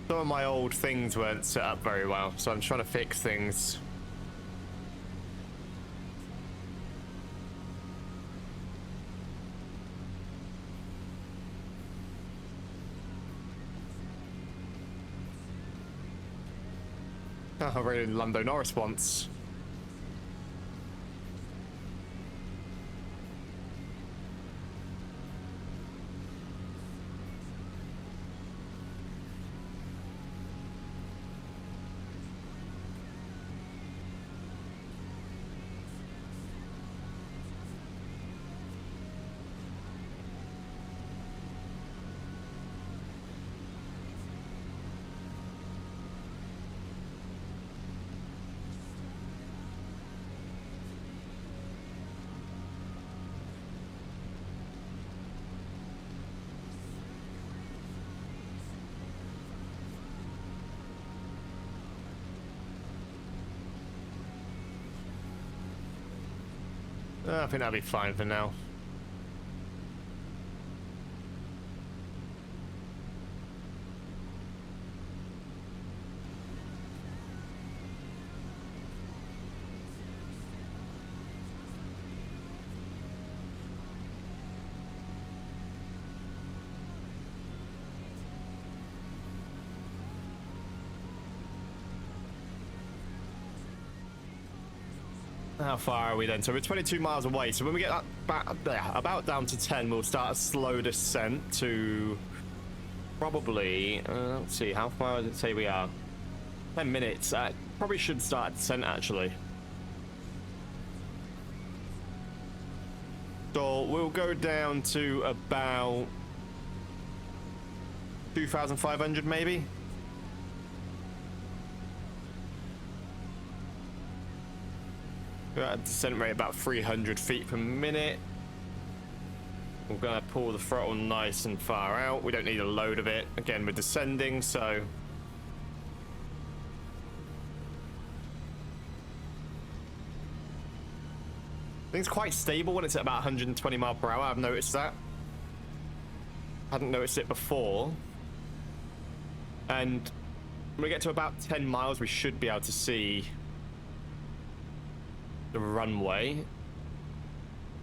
A: of my old things weren't set up very well, so I'm trying to fix things. I rated Lando Norris once. I think that'll be fine for now. How far are we then? So we're 22 miles away. So when we get about down to 10, we'll start a slow descent to probably, let's see, how far does it say we are? 10 minutes. Probably should start a descent actually. So we'll go down to about 2,500 maybe. We're at a descent rate about 300 feet per minute. We're going to pull the throttle nice and far out. We don't need a load of it. Again, we're descending, so... I think it's quite stable when it's at about 120 miles per hour. I've noticed that. Hadn't noticed it before. And when we get to about 10 miles, we should be able to see the runway.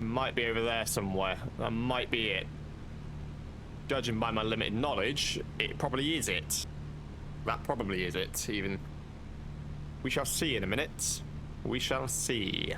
A: Might be over there somewhere. That might be it. Judging by my limited knowledge, it probably is it. That probably is it, even. We shall see in a minute. We shall see.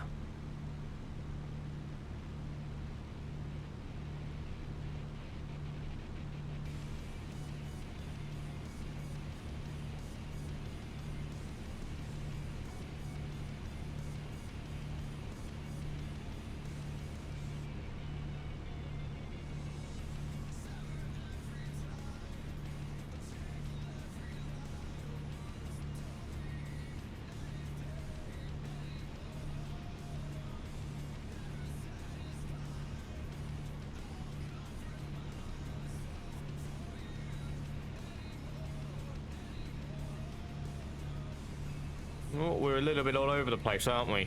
A: Oh, we're a little bit all over the place, aren't we?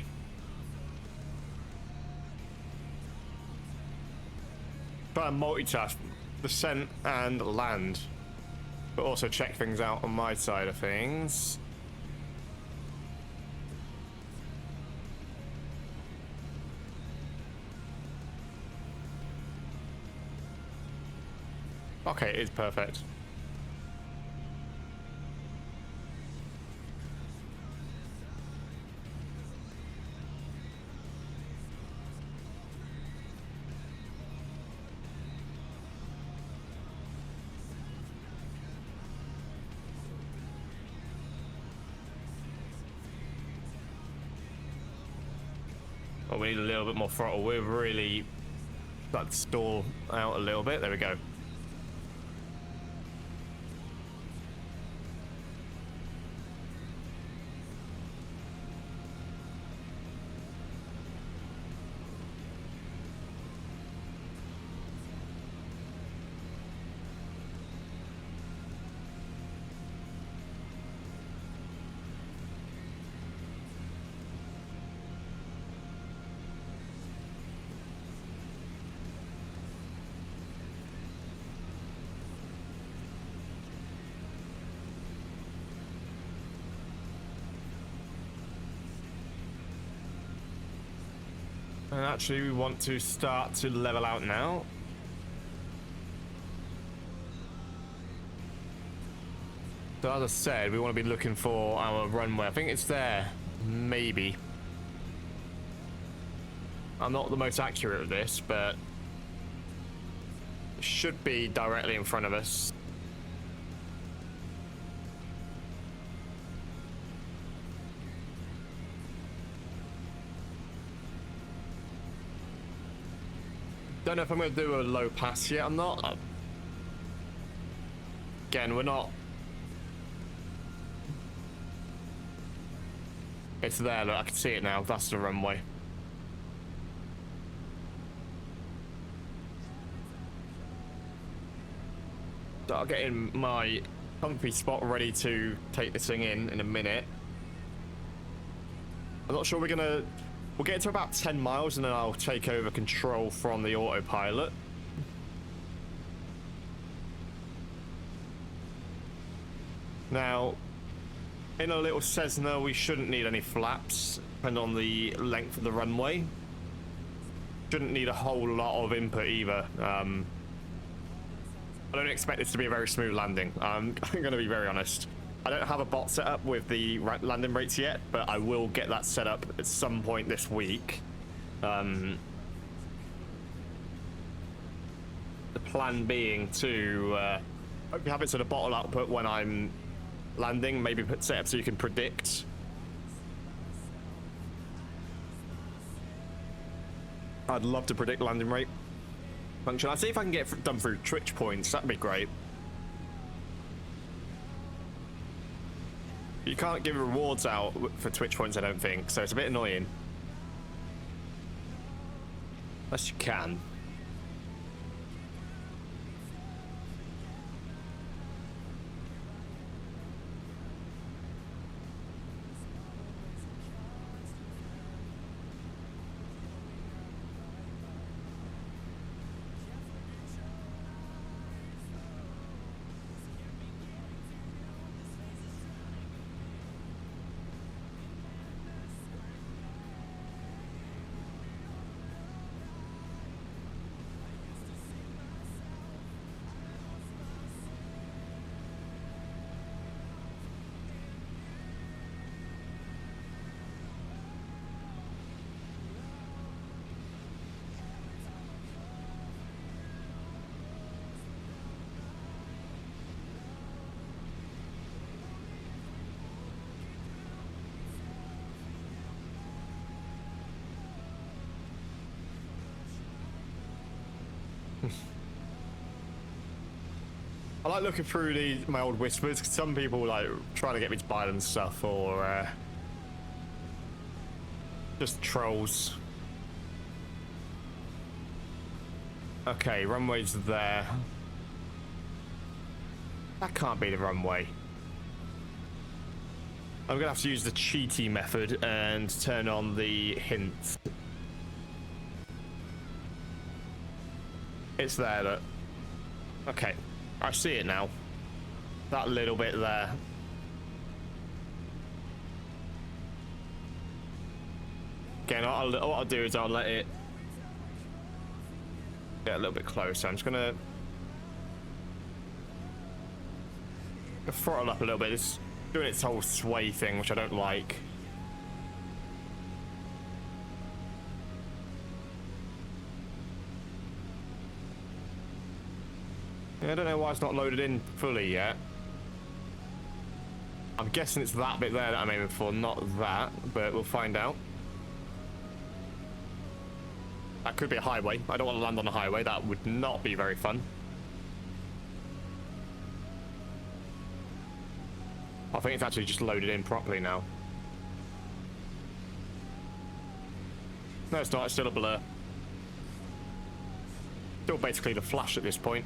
A: Try and multitask descent and land, but also check things out on my side of things. Okay, it is perfect. Oh, we need a little bit more throttle. We're really starting to stall out a little bit. There we go. And actually, we want to start to level out now. So as I said, we want to be looking for our runway. I think it's there, maybe. I'm not the most accurate at this, but it should be directly in front of us. Don't know if I'm going to do a low pass yet. I'm not. Again, we're not. It's there, look, I can see it now. That's the runway. So I'll get in my comfy spot ready to take this thing in a minute. I'm not sure we're going to We'll get to about 10 miles and then I'll take over control from the autopilot. Now, in a little Cessna, we shouldn't need any flaps, depending on the length of the runway. Shouldn't need a whole lot of input either. I don't expect this to be a very smooth landing. I'm going to be very honest. I don't have a bot set up with the landing rates yet, but I will get that set up at some point this week. The plan being to have it sort of bottle output when I'm landing, maybe put set up so you can predict. I'd love to predict landing rate function. I'll see if I can get it done through Twitch points. That'd be great. You can't give rewards out for Twitch points, I don't think, so it's a bit annoying. Unless you can. I like looking through my old whispers, because some people like trying to get me to buy them stuff, or just trolls. Okay, runway's there. That can't be the runway. I'm gonna have to use the cheaty method and turn on the hints. It's there, look. Okay. I see it now. That little bit there. Again, what I'll do is I'll let it get a little bit closer. I'm just gonna throttle up a little bit. It's doing its whole sway thing, which I don't like. I don't know why it's not loaded in fully yet. I'm guessing it's that bit there that I'm aiming for, not that, but we'll find out. That could be a highway. I don't want to land on a highway. That would not be very fun. I think it's actually just loaded in properly now. No, it's not. It's still a blur. Still basically the flash at this point.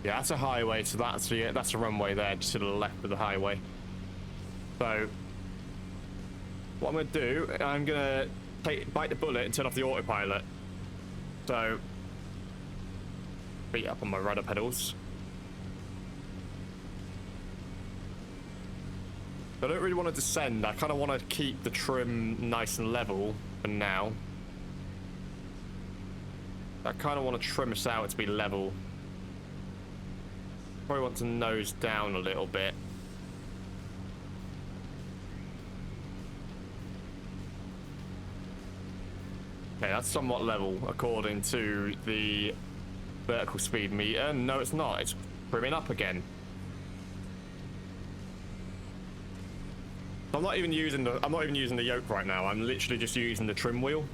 A: Yeah, that's a highway, so that's a runway there, just to the left of the highway. So, what I'm going to do, I'm going to bite the bullet and turn off the autopilot. So, feet up on my rudder pedals. I don't really want to descend. I kind of want to keep the trim nice and level for now. I kind of want to trim us out to be level. Probably want to nose down a little bit. Okay, that's somewhat level according to the vertical speed meter. No, it's not. It's trimming up again. I'm not even using the yoke right now. I'm literally just using the trim wheel.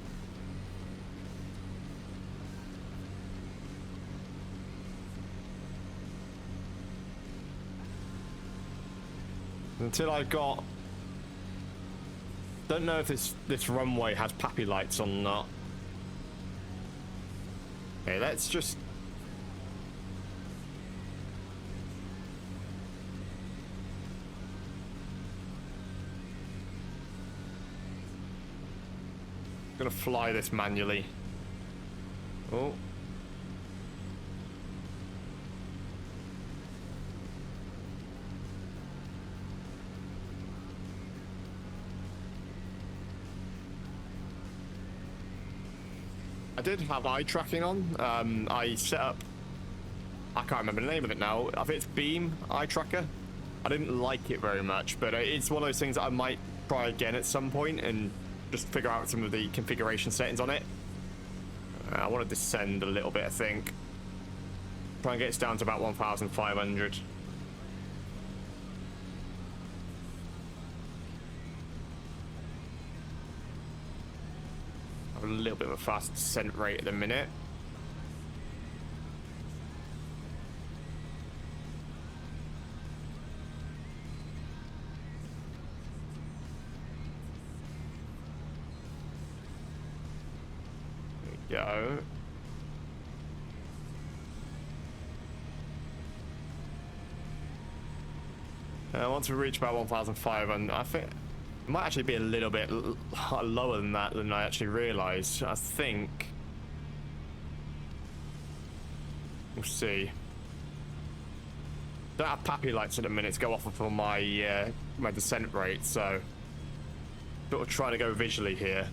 A: Until I got Don't know if this runway has pappy lights or not. Okay, let's just... gonna fly this manually. Oh. I did have eye tracking on. I set up, I can't remember the name of it now. I think it's Beam eye tracker. I didn't like it very much, but it's one of those things that I might try again at some point and just figure out some of the configuration settings on it. I want to descend a little bit, I think. Try and get it down to about 1,500. A little bit of a fast descent rate at the minute. There we go. Once we reach about 1,500, I think it might actually be a little bit lower than that than I actually realised. I think. We'll see. Don't have pappy lights at the minute to go off of my my descent rate, so sort of trying to go visually here.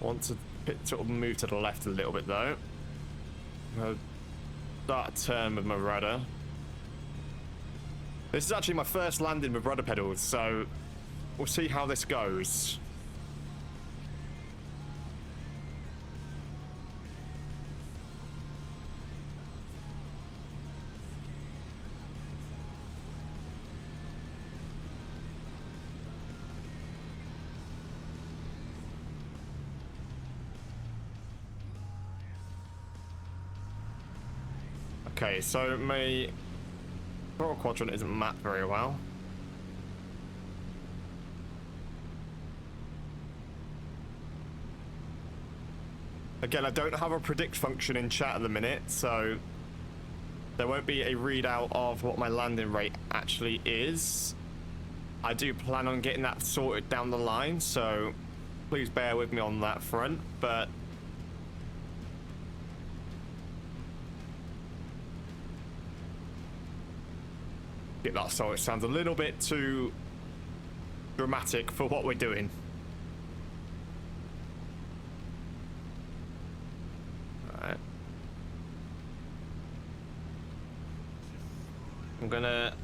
A: I want to sort of move to the left a little bit though. I'll start a turn with my rudder. This is actually my first landing with rudder pedals, so we'll see how this goes. Okay, so my throttle quadrant isn't mapped very well. Again, I don't have a predict function in chat at the minute, so there won't be a readout of what my landing rate actually is. I do plan on getting that sorted down the line, so please bear with me on that front, but get that so it sounds a little bit too dramatic for what we're doing. Alright. I'm gonna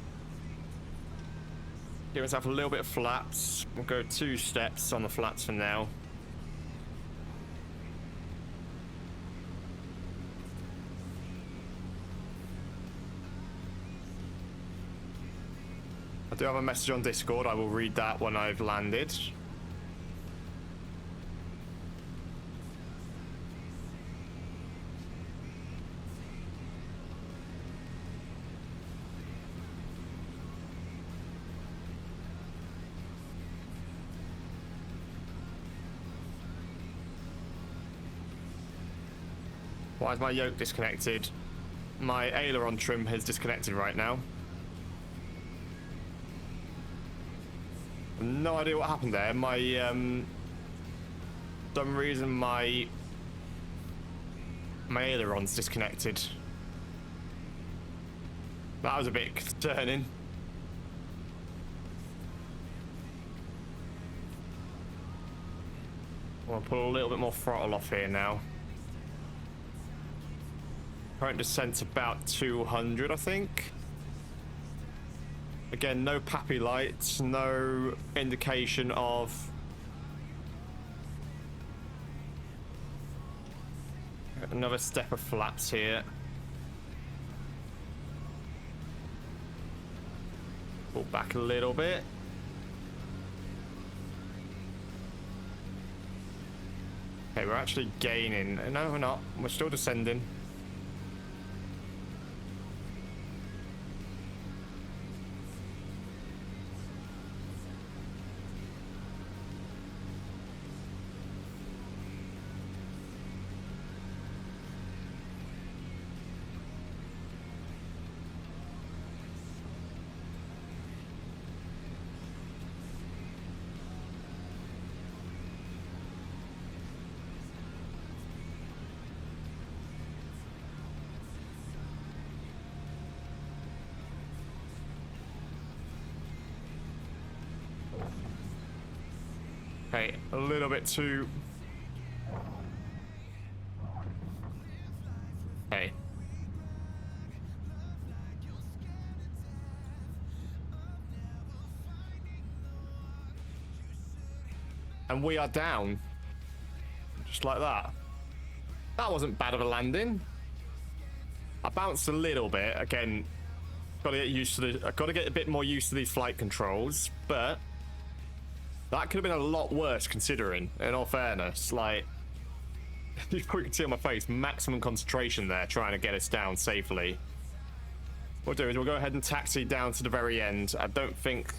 A: give myself a little bit of flaps. We'll go 2 steps on the flaps for now. I do have a message on Discord. I will read that when I've landed. Why is my yoke disconnected? My aileron trim has disconnected right now. No idea what happened there. My some reason my aileron's disconnected. That was a bit concerning. I'll pull a little bit more throttle off here now. Current descent's about 200, I think. Again, no pappy lights, no indication of another step of flaps here. Pull back a little bit. Okay, we're actually gaining. No, we're not. We're still descending. Okay, a little bit too... Okay. And we are down. Just like that. That wasn't bad of a landing. I bounced a little bit. Again, got to get used to the... I've got to get a bit more used to these flight controls, but that could have been a lot worse considering, in all fairness. Like, you probably can see on my face, maximum concentration there, trying to get us down safely. What we'll do is we'll go ahead and taxi down to the very end. I don't think...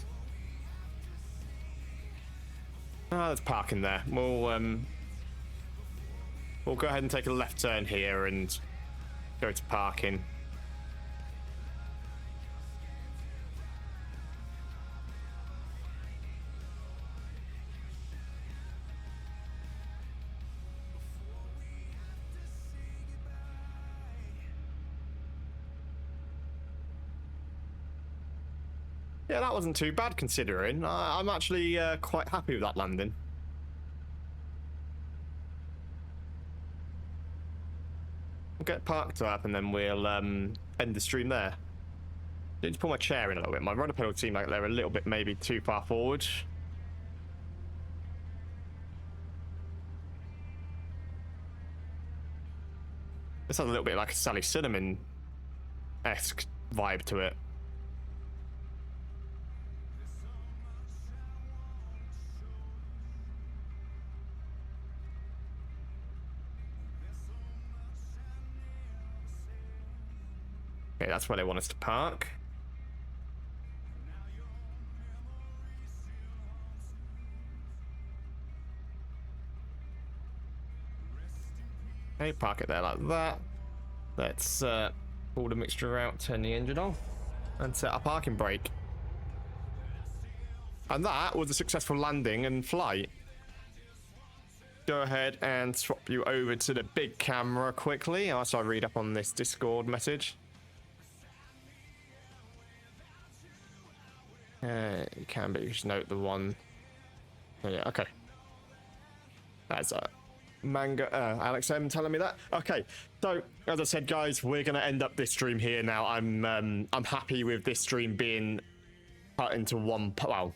A: Ah, there's parking there. We'll go ahead and take a left turn here and go to parking. Yeah, that wasn't too bad considering. I'm actually quite happy with that landing. We'll get parked up and then we'll end the stream there. Need to pull my chair in a little bit. My rudder pedal seemed like they're a little bit maybe too far forward. This has a little bit like a Sally Cinnamon-esque vibe to it. Okay, that's where they want us to park. Okay, park it there like that. Let's pull the mixture out, turn the engine off, and set our parking brake. And that was a successful landing and flight. Go ahead and swap you over to the big camera quickly, as I read up on this Discord message. You can, but you should note the one. Oh, yeah, okay. That's Alex M telling me that. Okay, so as I said, guys, we're gonna end up this stream here now. I'm happy with this stream being cut into one, well,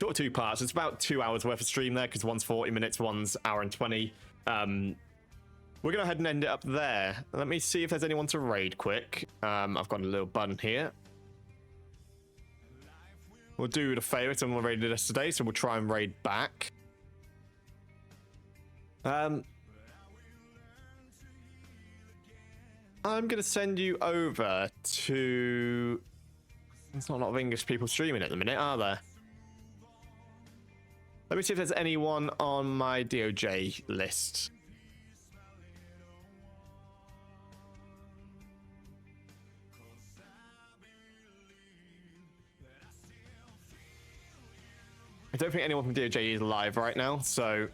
A: sort of two parts. It's about 2 hours worth of stream there because one's 40 minutes, one's hour and 20. We're gonna go ahead and end it up there. Let me see if there's anyone to raid quick. I've got a little button here. We'll do the favor. Someone raided us today, so we'll try and raid back. I'm gonna send you over to... There's not a lot of English people streaming at the minute, are there? Let me see if there's anyone on my DOJ list. I don't think anyone from DOJ is live right now, so...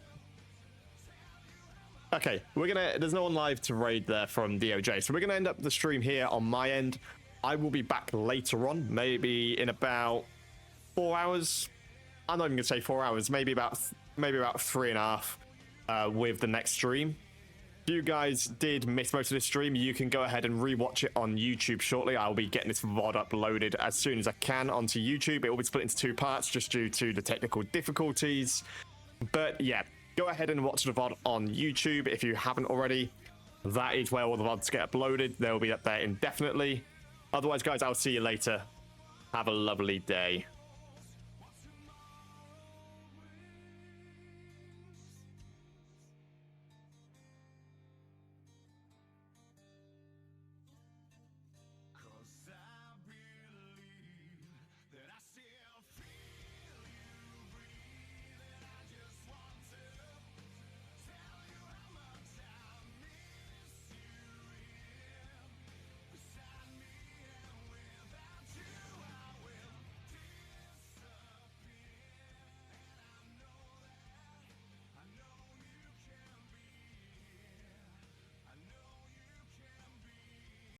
A: Okay, there's no one live to raid there from DOJ, so we're gonna end up the stream here on my end. I will be back later on, maybe in about 4 hours. I'm not even gonna say 4 hours, maybe about 3.5 with the next stream. If you guys did miss most of this stream, you can go ahead and rewatch it on YouTube shortly. I'll be getting this VOD uploaded as soon as I can onto YouTube. It will be split into 2 parts just due to the technical difficulties. But yeah, go ahead and watch the VOD on YouTube if you haven't already. That is where all the VODs get uploaded. They'll be up there indefinitely. Otherwise, guys, I'll see you later. Have a lovely day.